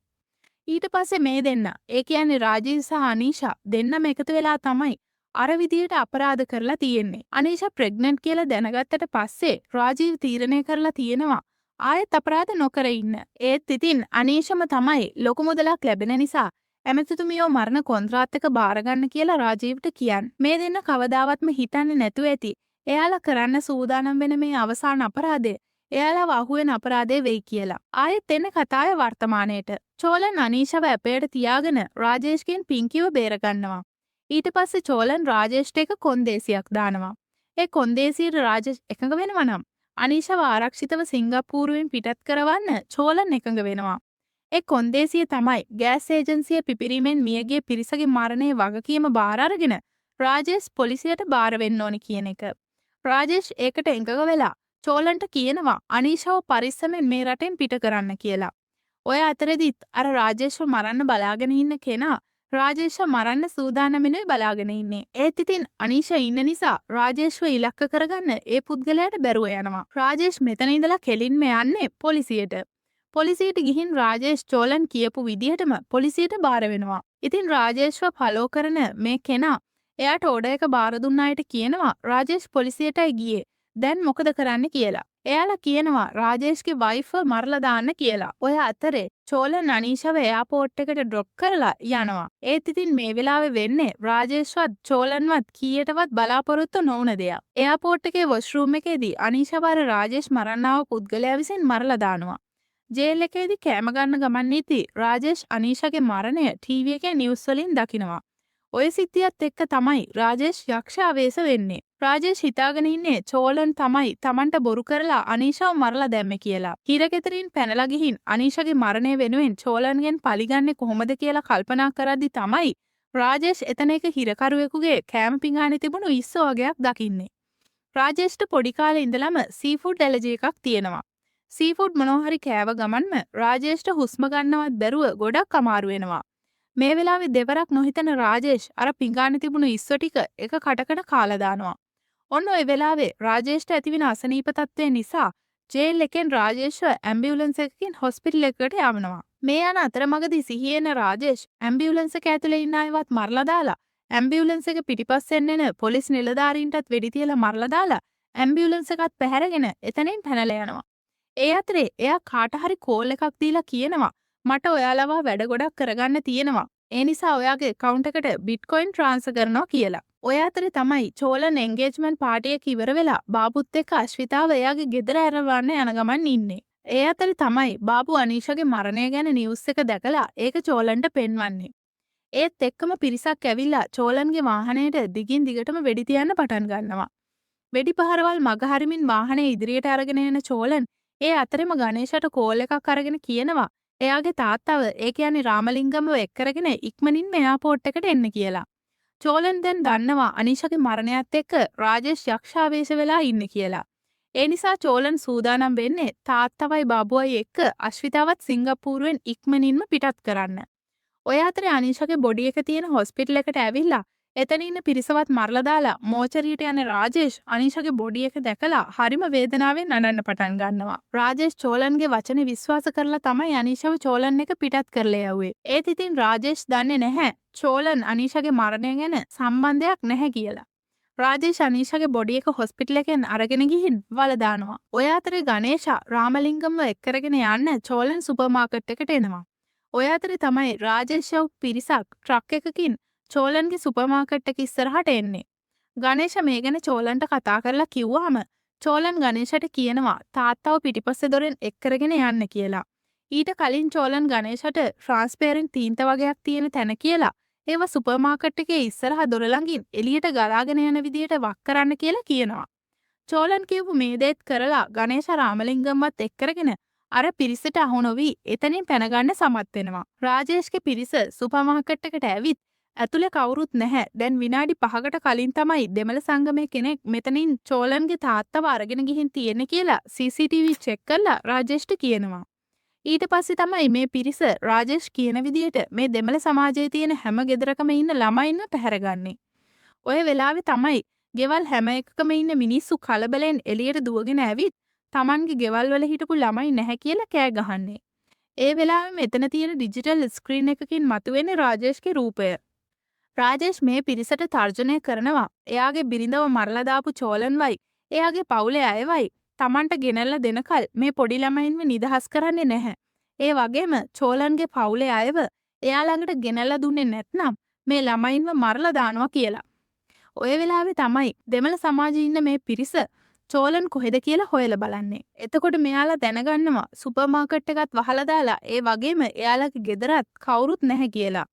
ඊට පස්සේ මේ දෙන්න, ඒ කියන්නේ රාජීව් සහ අනීෂා දෙන්නම එකතු වෙලා තමයි අර විදියට අපරාධ කරලා තියෙන්නේ. අනීෂා ප්‍රෙග්නන්ට් කියලා දැනගත්තට පස්සේ රාජීව් තීරණය කරලා තියෙනවා ආයෙත් අපරාධ නොකර ඉන්න. ඒත් ඉතින් අනීෂාම තමයි ලොකු මුදලක් ලැබෙන නිසා ඇමතිතුමියෝ මරණ කොන්ත්‍රාත් එක බාරගන්න කියලා රාජීව්ට කියන්න. මේ දෙන්න කවදාවත්ම හිතන්නේ නැතුව ඇති. එයාලා කරන්න සූදානම් වෙන මේ අවසාන අපරාධය එයාලා වහුවෙන අපරාධය වෙයි කියලා. ආයෙත් එන්න කතාවේ වර්තමානයට. චෝලන් අනීෂාව ඇපයට තියාගෙන රාජේෂ්ගෙන් පින්කිව බේරගන්නවා. ඊට පස්සේ චෝලන් රාජේෂ්ට එක කොන්දේසියක් දානවා. ඒ කොන්දේසියට රාජේෂ් එකඟ වෙනවා නම් අනීෂාව ආරක්ෂිතව සිංගප්පූරුවෙන් පිටත් කරවන්න චෝලන් එකඟ වෙනවා. ඒ කොන්දේසිය තමයි ගෑස් ඒජන්සිය පිපිරීමෙන් මියගිය පිරිසගේ මරණයේ වගකීම බාර අරගෙන රාජේෂ් පොලිසියට බාර වෙන්න ඕනි කියන එක. රාජේෂ් ඒකට එකඟ වෙලා චෝලන්ට කියනවා අනීෂාව පරිස්සමෙන් මේ රටෙන් පිට කරන්න කියලා. ඔය අතරෙදිත් අර රාජේෂ්ව මරන්න බලාගෙන ඉන්න කෙනා රාජේෂ මරන්න සූදානමිනුයි බලාගෙන ඉන්නේ. ඒත් ඉතින් අනීෂා ඉන්න නිසා රාජේෂ්ව ඉලක්ක කරගන්න ඒ පුද්ගලයාට බැරුව යනවා. රාජේෂ් මෙතන ඉඳලා කෙලින්ම යන්නේ පොලිසියට. පොලිසියට ගිහින් රාජේෂ් චෝලන් කියපු විදිහටම පොලිසියට බාර වෙනවා. ඉතින් රාජේෂ්ව ෆලෝ කරන මේ කෙනා එයාට ඕඩර් එක බාර දුන්න අයට කියනවා රාජේෂ් පොලිසියටයි ගියේ. දැන් මොකද කරන්න කියලා. එයාලා කියනවා රාජේෂ්ගේ වයිෆ්ව මරලා දාන්න කියලා. ඔය අතරේ චෝලන් අනීෂාව එයාපෝට් එකට ඩ්‍රොප් කරලා යනවා. ඒත් ඉතින් මේ වෙලාවේ වෙන්නේ රාජේෂ්වත් චෝලන්වත් කීයටවත් බලාපොරොත්තු නොවුන දෙයක්. එයාපෝට් එකේ වොෂ්රූම් එකේදී අනීෂාව අර රාජේෂ් මරන්න ආව පුද්ගලයා විසින් මරලා දානවා. ජේල් එකේදී කෑම ගන්න ගමන් ඉති රාජේෂ් අනීෂාගේ මරණය ටීවී එකේ නිවුස් වලින් දකිනවා. ඔය සිද්ධියත් එක්ක තමයි රාජේෂ් යක්ෂාවේශ වෙන්නේ. රාජේෂ් හිතාගෙන ඉන්නේ චෝලන් තමයි Tamanට බොරු කරලා අනීෂාව මරලා දැම්මේ කියලා. හිරගෙදරින් පැනලා ගිහින් අනීෂාගේ මරණය වෙනුවෙන් චෝලන්ගෙන් පලිගන්නේ කොහොමද කියලා කල්පනා කරද්දි තමයි රාජේෂ් එතන එක හිරකරුවෙකුගේ කෑම පිඟානේ තිබුණු ඉස්සෝ වගේක් දකින්නේ. රාජේෂ්ට පොඩි කාලේ ඉඳලම සීෆුඩ් ඇලර්ජි එකක් තියෙනවා. සීෆුඩ් මොනවා හරි කෑව ගමන්ම රාජේෂ්ට හුස්ම ගන්නවත් බැරුව ගොඩක් අමාරු වෙනවා. මේ වෙලාවේ දෙවරක් නොහිතන රාජේෂ් අර පිඟානේ තිබුණු ඉස්සෝ ටික එක කටකට කාලා දානවා. ඔන්න ඔය වෙලාවේ රාජේෂ්ට ඇතිවෙන අසනීප තත්ත්වය නිසා ජේල් එකෙන් රාජේෂ්ව ඇම්බියුලන්ස් එකකින් හොස්පිටල් එකකට යවනවා. මේ යන අතරමඟදී සිහිය එන රාජේෂ් ඇම්බියුලන්ස් එක ඇතුලේ ඉන්න අයවත් මරලා දාලා ඇම්බියුලන්ස් එක පිටිපස්සෙන් එන පොලිස් නිලධාරීන්ටත් වෙඩි තියලා මරලා දාලා ඇම්බියුලන්ස් එකත් පැහැරගෙන එතනින් පැනලා යනවා. ඒ අතරේ එයා කාට හරි කෝල් එකක් දීලා කියනවා මට ඔයාලව වැඩ ගොඩක් කරගන්න තියෙනවා. ඒ නිසා ඔයාගේ account එකට Bitcoin transfer කරනවා කියලා. ඔය අතරේ තමයි චෝලන් engagement party එක ඉවර වෙලා බාබුත් එක්ක අශ්විතාව එයාගේ ගෙදර ඇරවන්න යන ගමන් ඉන්නේ. ඒ අතරේ තමයි බාබු අනීෂාගේ මරණය ගැන නිවුස් එක දැකලා ඒක චෝලන්ට පෙන්වන්නේ. ඒත් එක්කම පිරිසක් ඇවිල්ලා චෝලන්ගේ වාහනයට දිගින් දිගටම වෙඩි තියන්න පටන් ගන්නවා. වෙඩි පහරවල් මග හරිමින් වාහනේ ඉදිරියට අරගෙන යන චෝලන් ඒ අතරෙම ගණේෂට කෝල් එකක් අරගෙන කියනවා එයාගේ තාත්තව ඒ කියන්නේ රාමලිංගම්ව එක්කරගෙන ඉක්මනින් එයාපෝට් එකට එන්න කියලා. චෝලන් දැන් දන්නවා අනීෂාගේ මරණයත් එක්ක රාජේෂ් යක්ෂාවේශ වෙලා ඉන්නේ කියලා. ඒ නිසා චෝලන් සූදානම් වෙන්නේ තාත්තවයි බාබුවයි එක්ක අශ්විතාවත් සිංගප්පූරුවෙන් ඉක්මනින්ම පිටත් කරන්න. ඔය අතරේ අනීෂාගේ බොඩි එක තියෙන හොස්පිටල් එකට ඇවිල්ලා එතන ඉන්න පිරිසවත් මරලා දාලා මෝචරියට යන රාජේෂ් අනීෂාගේ බොඩි එක දැකලා හරිම වේදනාවෙන් අනන්න පටන් ගන්නවා. රාජේෂ් චෝලන්ගේ වචනේ විශ්වාස කරලා තමයි අනීෂාව චෝලන් එක පිටත් කරලා යවුවේ. ඒත් ඉතින් රාජේෂ් දන්නේ නැහැ චෝලන් අනීෂාගේ මරණය ගැන සම්බන්ධයක් නැහැ කියලා. රාජේෂ් අනීෂාගේ බොඩි එක හොස්පිටල් එකෙන් අරගෙන ගිහින් වල දානවා. ඔය අතරේ ගණේෂා රාමලිංගම්ව එක්කරගෙන යන්න චෝලන් සුපර් මාකට් එකට එනවා. ඔය අතරේ තමයි රාජේෂ් පිරිසක් ට්‍රක් එකකින් චෝලන්ගේ සුපර් මාකට් එක ඉස්සරහට එන්නේ. ගණේෂ මේ ගැන චෝලන්ට කතා කරලා කිව්වහම චෝලන් ගණේෂට කියනවා තාත්තව පිටිපස්සේ දොරෙන් එක්කරගෙන යන්න කියලා. ඊට කලින් චෝලන් ගණේෂට ට්‍රාන්ස්පේරන්ට් තීන්ත වගේක් තියෙන තැන කියලා ඒව සුපර් මාකට් එකේ ඉස්සරහ දොර ළඟින් එළියට ගලාගෙන යන විදියට වක් කරන්න කියලා කියනවා. චෝලන් කියපු මේ දේත් කරලා ගණේෂ රාමලිංගම්වත් එක්කරගෙන අර පිරිසට අහු නොවි එතනින් පැනගන්න සමත් වෙනවා. රාජේෂ්ගේ පිරිස සුපර් මාකට් එකට ඇවිත් ඇතුලේ කවුරුත් නැහැ. දැන් විනාඩි 5කට කලින් තමයි දෙමළ සංගමේ කෙනෙක් මෙතනින් චෝලන්ගේ තාත්තව අරගෙන ගිහින් තියෙන්නේ කියලා CCTV චෙක් කරලා රාජේෂ්ට කියනවා. ඊට පස්සේ තමයි මේ පිරිස රාජේෂ් කියන විදියට මේ දෙමළ සමාජයේ තියෙන හැම ගෙදරකම ඉන්න ළමයින්ව පැහැරගන්නේ. ඔය වෙලාවේ තමයි ගෙවල් හැම එකකම ඉන්න මිනිස්සු කලබලෙන් එළියට දුවගෙන ඇවිත් Tamanගේ ගෙවල් වල හිටපු ළමයි නැහැ කියලා කෑ ගහන්නේ. ඒ වෙලාවේ මෙතන තියෙන ඩිජිටල් ස්ක්‍රීන් එකකින් මතුවෙන්නේ රාජේෂ්ගේ රූපය. රාජේෂ් මේ පිරිසට තර්ජනය කරනවා එයාගේ බිරිඳව මරලා දාපු චෝලන්වයි එයාගේ පවුලේ අයවයි Tamanට ගෙනල්ලා දෙනකල් මේ පොඩි ළමයින්ව නිදහස් කරන්නේ නැහැ. ඒ වගේම චෝලන්ගේ පවුලේ අයව එයා ළඟට ගෙනල්ලා දුන්නේ නැත්නම් මේ ළමයින්ව මරලා දානවා කියලා. ඔය වෙලාවේ තමයි දෙමළ සමාජයේ ඉන්න මේ පිරිස චෝලන් කොහෙද කියලා හොයලා බලන්නේ. එතකොට මෙයාලා දැනගන්නවා සුපර් මාකට් එකත් වහලා දාලා ඒ වගේම එයාලගේ ගෙදරත් කවුරුත් නැහැ කියලා.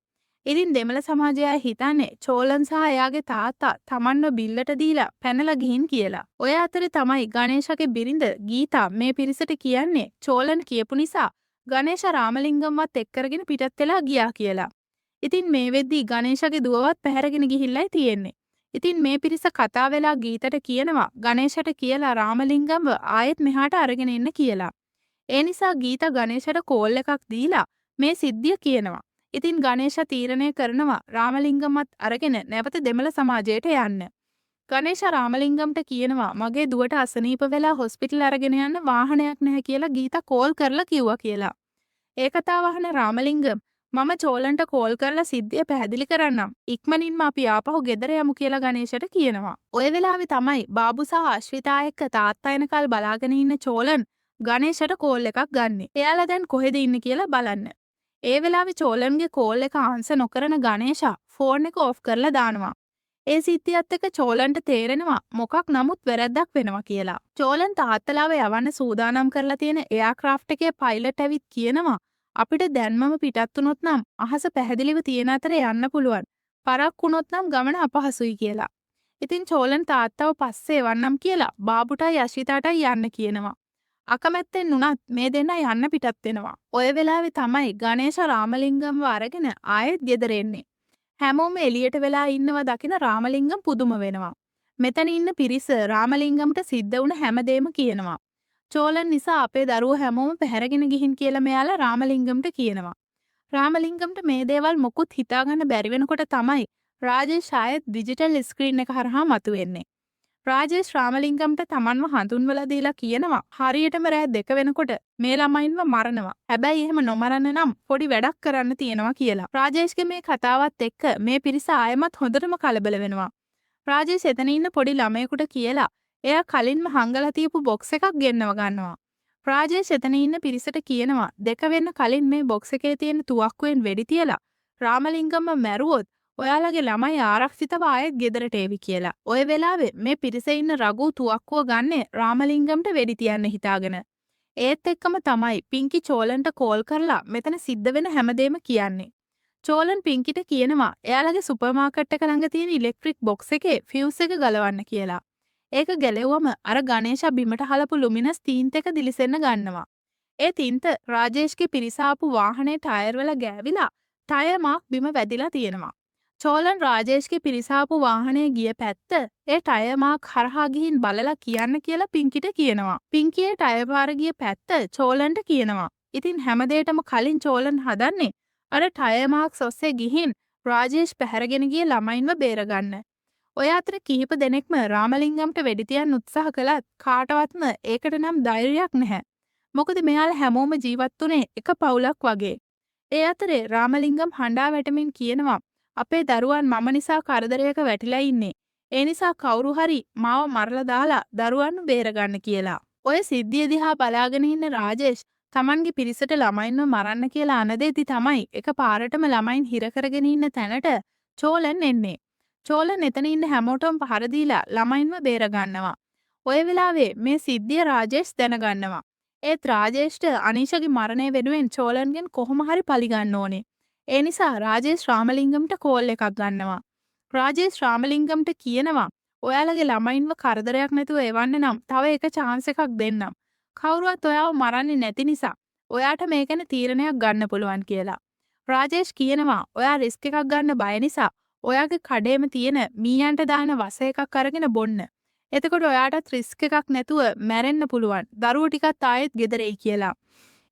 ඉතින් දෙමළ සමාජය හිතන්නේ චෝලන් සහ එයාගේ තාත්තා Tamanව බිල්ලට දීලා පැනලා ගිහින් කියලා. ඔය අතරේ තමයි ගණේෂගේ බිරිඳ ගීතා මේ පිරිසට කියන්නේ චෝලන් කියපු නිසා ගණේෂ රාමලිංගම්වත් එක්කරගෙන පිටත් වෙලා ගියා කියලා. ඉතින් මේ වෙද්දී ගණේෂගේ දුවවත් පැහැරගෙන ගිහිල්ලයි තියෙන්නේ. ඉතින් මේ පිරිස කතා වෙලා ගීතට කියනවා ගණේෂට කියලා රාමලිංගම්ව ආයෙත් මෙහාට අරගෙන එන්න කියලා. ඒ නිසා ගීතා ගණේෂට කෝල් එකක් දීලා මේ සිද්ධිය කියනවා. ඉතින් ගණේෂ තීරණය කරනවා රාමලිංගමත් අරගෙන නැවත දෙමළ සමාජයට යන්න. ගණේෂ රාමලිංගම්ට කියනවා මගේ දුවට අසනීප වෙලා හොස්පිටල් අරගෙන යන්න වාහනයක් නැහැ කියලා ගීතා කෝල් කරලා කිව්වා කියලා. ඒ කතාව අහන රාමලිංගම් මම චෝලන්ට කෝල් කරලා සිද්ධිය පැහැදිලි කරන්නම්. ඉක්මනින්ම අපි ආපහු ගෙදර යමු කියලා ගණේෂට කියනවා. ඔය වෙලාවේ තමයි බාබු සහ අශ්විතා එක්ක තාත්තා එනකල් බලාගෙන ඉන්න චෝලන් ගණේෂට කෝල් එකක් ගන්නෙ. එයාලා දැන් කොහෙද ඉන්නේ කියලා බලන්න. ඒ වෙලාවේ චෝලන්ගේ කෝල් එක ආන්සර් නොකරන ගණේෂා ෆෝන් එක ඔෆ් කරලා දානවා. ඒ සිද්ධියත් එක්ක චෝලන්ට තේරෙනවා මොකක් නමුත් වැරැද්දක් වෙනවා කියලා. චෝලන් තාත්තලාව යවන්න සූදානම් කරලා තියෙන එයාක්‍රාෆ්ට් එකේ පයිලට් ඇවිත් කියනවා අපිට දැන්මම පිටත් වුණොත් නම් අහස පැහැදිලිව තියෙන අතර යන්න පුළුවන්. පරක් වුණොත් නම් ගමන අපහසුයි කියලා. ඉතින් චෝලන් තාත්තව පස්සේ එවන්නම් කියලා බාබුටයි අශ්විතාටයි යන්න කියනවා. අකමැත්තෙන් උනත් මේ දෙන්නා යන්න පිටත් වෙනවා. ඔය වෙලාවේ තමයි ගණේෂ රාමලිංගම්ව අරගෙන ආයෙත් ගෙදර එන්නේ. හැමෝම එළියට වෙලා ඉන්නවා දකින රාමලිංගම් පුදුම වෙනවා. මෙතන ඉන්න පිරිස රාමලිංගම්ට සිද්ධ වුණ හැමදේම කියනවා. චෝලන් නිසා අපේ දරුවෝ හැමෝම පැහැරගෙන ගිහින් කියලා මෙයාලා රාමලිංගම්ට කියනවා. රාමලිංගම්ට මේ දේවල් මොකුත් හිතාගන්න බැරි වෙනකොට තමයි රාජේෂ් ආයෙත් ඩිජිටල් ස්ක්‍රීන් එක හරහා මතුවෙන්නේ. රාජේෂ් රාමලිංගම්ට තමන්ව හඳුන්වලා දීලා කියනවා හරියටම රෑ 2 වෙනකොට මේ ළමයින්ව මරනවා. හැබැයි එහෙම නොමරන්න නම් පොඩි වැඩක් කරන්න තියෙනවා කියලා. රාජේෂ්ගේ මේ කතාවත් එක්ක මේ පිරිස ආයෙමත් හොඳටම කලබල වෙනවා. රාජේෂ් එතන ඉන්න පොඩි ළමයෙකුට කියලා එයා කලින්ම හංගලා තියපු බොක්ස් එකක් ගෙන්නව ගන්නවා. රාජේෂ් එතන ඉන්න පිරිසට කියනවා 2 වෙන්න කලින් මේ බොක්ස් එකේ තියෙන තුවක්කුවෙන් වෙඩි තියලා රාමලිංගම්ම මැරුවොත් ඔයාලගේ ළමයි ආරක්ෂිතව ආයෙත් ගෙදරට එවි කියලා. ඔය වෙලාවේ මේ පිරිසේ ඉන්න රඝු තුවක්කුව ගන්නේ රාමලිංගම්ට වෙඩි තියන්න හිතාගෙන. ඒත් එක්කම තමයි පිංකි චෝලන්ට කෝල් කරලා මෙතන සිද්ධ වෙන හැමදේම කියන්නේ. චෝලන් පිංකිට කියනවා එයාලගේ සුපර් මාකට් එක ළඟ තියෙන ඉලෙක්ට්‍රික් බොක්ස් එකේ ෆියුස් එක ගලවන්න කියලා. ඒක ගැලෙව්වම අර ගණේෂ බිමට හලපු ලුමිනස් තීන්ත එක දිලිසෙන්න ගන්නවා. ඒ තීන්ත රාජේෂ්ගේ පිරිස ආපු වාහනේ ටයර් වල ගෑවිලා ටයර් මාක් බිම වැදිලා තියෙනවා. චෝලන් රාජේෂ්ගේ පිරිසාපු වාහනේ ගිය පැත්ත ඒ ටයර් මාක් හරහා ගිහින් බලලා කියන්න කියලා පිංකිට කියනවා. පිංකියේ ටයර් පාර ගිය පැත්ත චෝලන්ට කියනවා. ඉතින් හැමදේටම කලින් චෝලන් හදන්නේ අර ටයර් මාක්ස් ඔස්සේ ගිහින් රාජේෂ් පැහැරගෙන ගිය ළමයින්ව බේරගන්න. ඔය අතර කිහිප දෙනෙක්ම රාමලිංගම්ට වෙඩි තියන්න උත්සාහ කළත් කාටවත්ම ඒකට නම් ධෛර්යයක් නැහැ. මොකද මෙයාලා හැමෝම ජීවත් වුණේ එක පවුලක් වගේ. ඒ අතරේ රාමලිංගම් හඬා වැටමින් කියනවා අපේ දරුවන් මම නිසා කරදරයක වැටිලා ඉන්නේ. ඒ නිසා කවුරු හරි මාව මරලා දාලා දරුවන්ව බේරගන්න කියලා. ඔය සිද්ධිය දිහා බලාගෙන ඉන්න රාජේෂ් තමන්ගේ පිරිසට ළමයින්ව මරන්න කියලා අනදෙති තමයි එකපාරටම ළමයින් හිර කරගෙන ඉන්න තැනට චෝලන් එන්නේ. චෝලන් එතන ඉන්න හැමෝටම පහර දීලා ළමයින්ව බේරගන්නවා. ඔය වෙලාවේ මේ සිද්ධිය රාජේෂ් දැනගන්නවා. ඒත් රාජේෂ්ට අනීෂගේ මරණය වෙනුවෙන් චෝලන්ගෙන් කොහොම හරි පලිගන්න ඕනේ. ඒ නිසා රාජේෂ් රාමලිංගම්ට කෝල් එකක් ගන්නවා. රාජේෂ් රාමලිංගම්ට කියනවා ඔයාලගේ ළමයින්ව කරදරයක් නැතුව එවන්න නම් තව එක chance එකක් දෙන්නම්. කවුරුවත් ඔයාව මරන්නේ නැති නිසා ඔයාට මේ ගැන තීරණයක් ගන්න පුළුවන් කියලා. රාජේෂ් කියනවා ඔයා රිස්ක් එකක් ගන්න බය නිසා ඔයාගේ කඩේම තියෙන මීයන්ට දාන වස එකක් අරගෙන බොන්න. එතකොට ඔයාටත් රිස්ක් එකක් නැතුව මැරෙන්න පුළුවන්. දරුවෝ ටිකත් ආයෙත් ගෙදර එයි කියලා.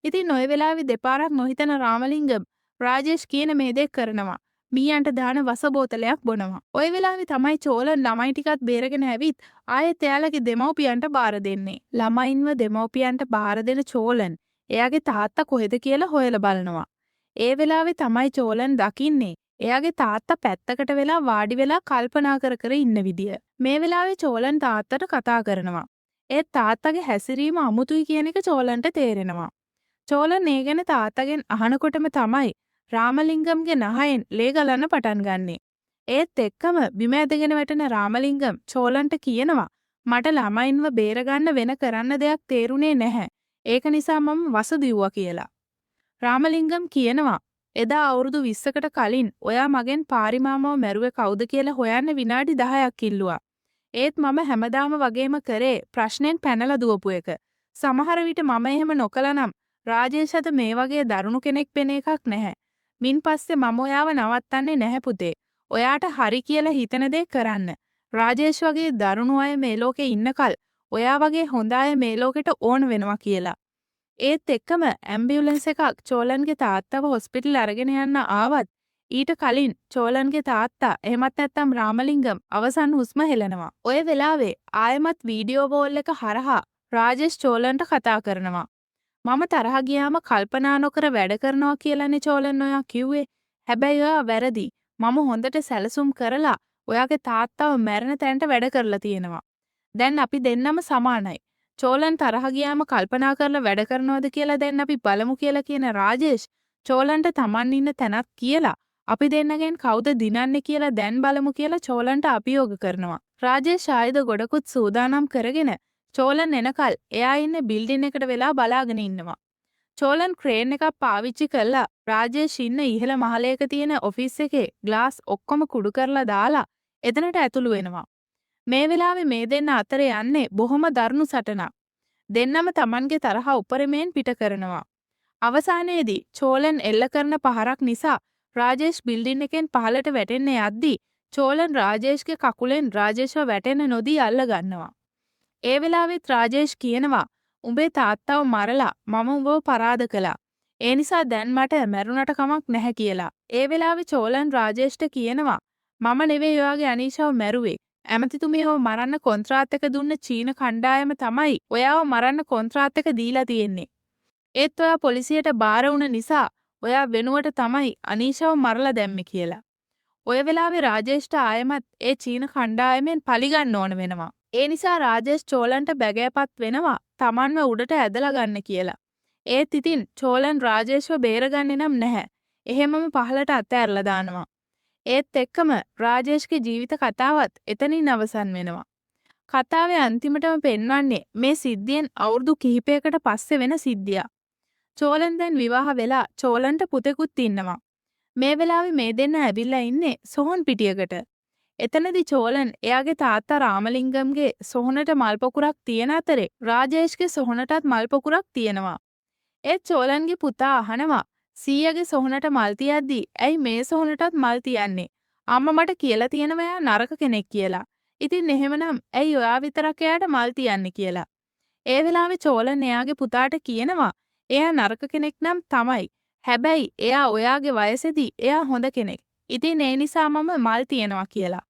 ඉතින් ඔය වෙලාවේ දෙපාරක් නොහිතන රාමලිංගම් රාජේෂ් කියන මේ දේ කරනවා. මීයන්ට දාන වස බෝතලයක් බොනවා. ඔය වෙලාවේ තමයි චෝලන් ළමයි ටිකත් බේරගෙන ඇවිත් ආයෙත් එයාලගේ දෙමව්පියන්ට බාර දෙන්නේ. ළමයින්ව දෙමව්පියන්ට බාර දෙන චෝලන් එයාගේ තාත්තා කොහෙද කියලා හොයලා බලනවා. ඒ වෙලාවේ තමයි චෝලන් දකින්නේ එයාගේ තාත්තා පැත්තකට වෙලා වාඩි වෙලා කල්පනා කර කර ඉන්න විදිය. මේ වෙලාවේ චෝලන් තාත්තට කතා කරනවා. ඒත් තාත්තගේ හැසිරීම අමුතුයි කියන එක චෝලන්ට තේරෙනවා. චෝලන් ඒ ගැන තාත්තගෙන් අහනකොටම තමයි රාමලිංගම්ගේ නහයෙන් ලේ ගලන්න පටන් ගන්නෙ. ඒත් එක්කම බිම ඇදගෙන වැටෙන රාමලිංගම් චෝලන්ට කියනවා මට ළමයින්ව බේරගන්න වෙන කරන්න දෙයක් තේරුනේ නැහැ. ඒක නිසා මම වස දිව්වා කියලා. රාමලිංගම් කියනවා එදා අවුරුදු 20කට කලින් ඔයා මගෙන් පාරිමාමව මැරුවේ කවුද කියලා හොයන්න විනාඩි 10ක් ඉල්ලුවා. ඒත් මම හැමදාම වගේම කරේ ප්‍රශ්නෙන් පැනලා දුවපු එක. සමහර විට මම එහෙම නොකළා නම් රාජේෂට මේ වගේ දරුණු කෙනෙක් වෙන එකක් නැහැ. මින් පස්සේ මම ඔයාව නවත්තන්නේ නැහැ පුතේ. ඔයාට හරි කියලා හිතන දේ කරන්න. රාජේෂ් වගේ දරුණු අය මේ ලෝකේ ඉන්නකල් ඔයා වගේ හොඳ අය මේ ලෝකෙට ඕන වෙනවා කියලා. ඒත් එක්කම ඇම්බියුලන්ස් එකක් චෝලන්ගේ තාත්තව හොස්පිටල් අරගෙන යන්න ආවත් ඊට කලින් චෝලන්ගේ තාත්තා එහෙමත් නැත්නම් රාමලිංගම් අවසන් හුස්ම හෙලනවා. ඔය වෙලාවේ ආයෙමත් වීඩියෝ කෝල් එක හරහා රාජේෂ් චෝලන්ට කතා කරනවා. මම තරහ ගියාම කල්පනා නොකර වැඩ කරනවා කියලානේ චෝලන් ඔයා කිව්වේ. හැබැයි ඔයා වැරදි. මම හොඳට සැලසුම් කරලා ඔයාගේ තාත්තව මැරෙන තැනට වැඩ කරලා තියෙනවා. දැන් අපි දෙන්නම සමානයි. චෝලන් තරහ ගියාම කල්පනා කරලා වැඩ කරනවද කියලා දැන් අපි බලමු කියලා කියන රාජේෂ් චෝලන්ට Taman ඉන්න තැනක් කියලා අපි දෙන්නගෙන් කවුද දිනන්නේ කියලා දැන් බලමු කියලා චෝලන්ට අභියෝග කරනවා. රාජේෂ් ආයුධ ගොඩකුත් සූදානම් කරගෙන චෝලන් එනකල් එයා ඉන්න බිල්ඩින් එකට වෙලා බලාගෙන ඉන්නවා. චෝලන් ක්‍රේන් එකක් පාවිච්චි කළා රාජේෂ් ඉන්න ඉහළ මහලයක තියෙන ඔෆිස් එකේ ග්ලාස් ඔක්කොම කුඩු කරලා දාලා එතනට ඇතුළු වෙනවා. මේ වෙලාවේ මේ දෙන්න අතර යන්නේ බොහොම දරුණු සටනක්. දෙන්නම Tamanගේ තරහ උපරිමයෙන් පිට කරනවා. අවසානයේදී චෝලන් එල්ල කරන පහරක් නිසා රාජේෂ් බිල්ඩින් එකෙන් පහළට වැටෙන්න යද්දී චෝලන් රාජේෂ්ගේ කකුලෙන් රාජේෂ්ව වැටෙන්න නොදී අල්ල ගන්නවා. ඒ වෙලාවෙත් රාජේෂ් කියනවා උඹේ තාත්තව මරලා මම උඹව පරාද කළා. ඒ නිසා දැන් මට මැරුණට කමක් නැහැ කියලා. ඒ වෙලාවේ චෝලන් රාජේෂ්ට කියනවා මම නෙවෙයි ඔයාගේ අනීෂාව මැරුවේ. ඇමතිතුමියව මරන්න කොන්ත්‍රාත් එක දුන්න චීන කණ්ඩායම තමයි ඔයාව මරන්න කොන්ත්‍රාත් එක දීලා තියෙන්නේ. ඒත් ඔයා පොලිසියට බාර වුණ නිසා ඔයා වෙනුවට තමයි අනීෂාව මරලා දැම්මේ කියලා. ඔය වෙලාවේ රාජේෂ්ට ආයෙමත් ඒ චීන කණ්ඩායමෙන් පලිගන්න ඕන වෙනවා. ඒ නිසා රාජේෂ් චෝලන්ට බැගෑපත් වෙනවා Tamanව උඩට ඇදලා ගන්න කියලා. ඒත් ඉතින් චෝලන් රාජේෂ්ව බේරගන්නේ නම් නැහැ. එහෙමම පහලට අතෑරලා දානවා. ඒත් එක්කම රාජේෂ්ගේ ජීවිත කතාවත් එතනින් අවසන් වෙනවා. කතාවේ අන්තිමටම පෙන්වන්නේ මේ සිද්ධියෙන් අවුරුදු කිහිපයකට පස්සේ වෙන සිද්ධියක්. චෝලන් දැන් විවාහ වෙලා චෝලන්ට පුතෙකුත් ඉන්නවා. මේ වෙලාවේ මේ දෙන්න ඇවිල්ලා ඉන්නේ සොහොන් පිටියකට. එතනදී චෝලන් එයාගේ තාත්තා රාමලිංගම්ගේ සොහොනට මල් පොකුරක් තියෙන අතරේ රාජේෂ්ගේ සොහොනටත් මල් පොකුරක් තියෙනවා. ඒත් චෝලන්ගේ පුතා අහනවා සීයාගේ සොහොනට මල් තියද්දී ඇයි මේ සොහොනටත් මල් තියන්නේ? අම්මා මට කියලා තියෙනවා එයා නරක කෙනෙක් කියලා. ඉතින් එහෙමනම් ඇයි ඔයා විතරක් එයාට මල් තියන්නේ කියලා. ඒ වෙලාවේ චෝලන් එයාගේ පුතාට කියනවා එයා නරක කෙනෙක් නම් තමයි. හැබැයි එයා ඔයාගේ වයසේදී එයා හොඳ කෙනෙක්. ඉතින් ඒ නිසා මම මල් තියනවා කියලා.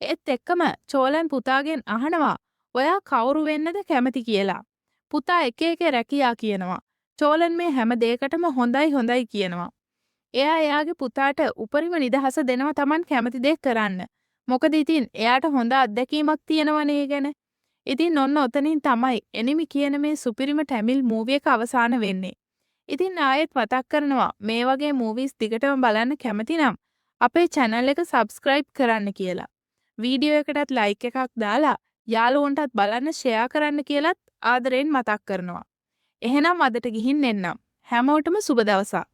ඒත් එක්කම චෝලන් පුතාගෙන් අහනවා ඔයා කවුරු වෙන්නද කැමති කියලා. පුතා එක එක රැකියා කියනවා. චෝලන් මේ හැම දෙයකටම හොඳයි කියනවා. එයා එයාගේ පුතාට උපරිම නිදහස දෙනවා Taman කැමති දේ කරන්න. මොකද ඉතින් එයාට හොඳ අත්දැකීමක් තියෙනවනේ ගැන. ඉතින් ඔන්න ඔතනින් තමයි එනිමි කියන මේ සුපිරිම ටැමිල් මූවි එක අවසාන වෙන්නේ. ඉතින් ආයෙත් මතක් කරනවා මේ වගේ මූවිස් දිගටම බලන්න කැමති නම් අපේ channel එක subscribe කරන්න කියලා. වීඩියෝ එකටත් like එකක් දාලා යාළුවන්ටත් බලන්න share කරන්න කියලත් ආදරෙන් මතක් කරනවා. එහෙනම් අදට ගිහින් එන්නම්. හැමෝටම සුබ දවසක්.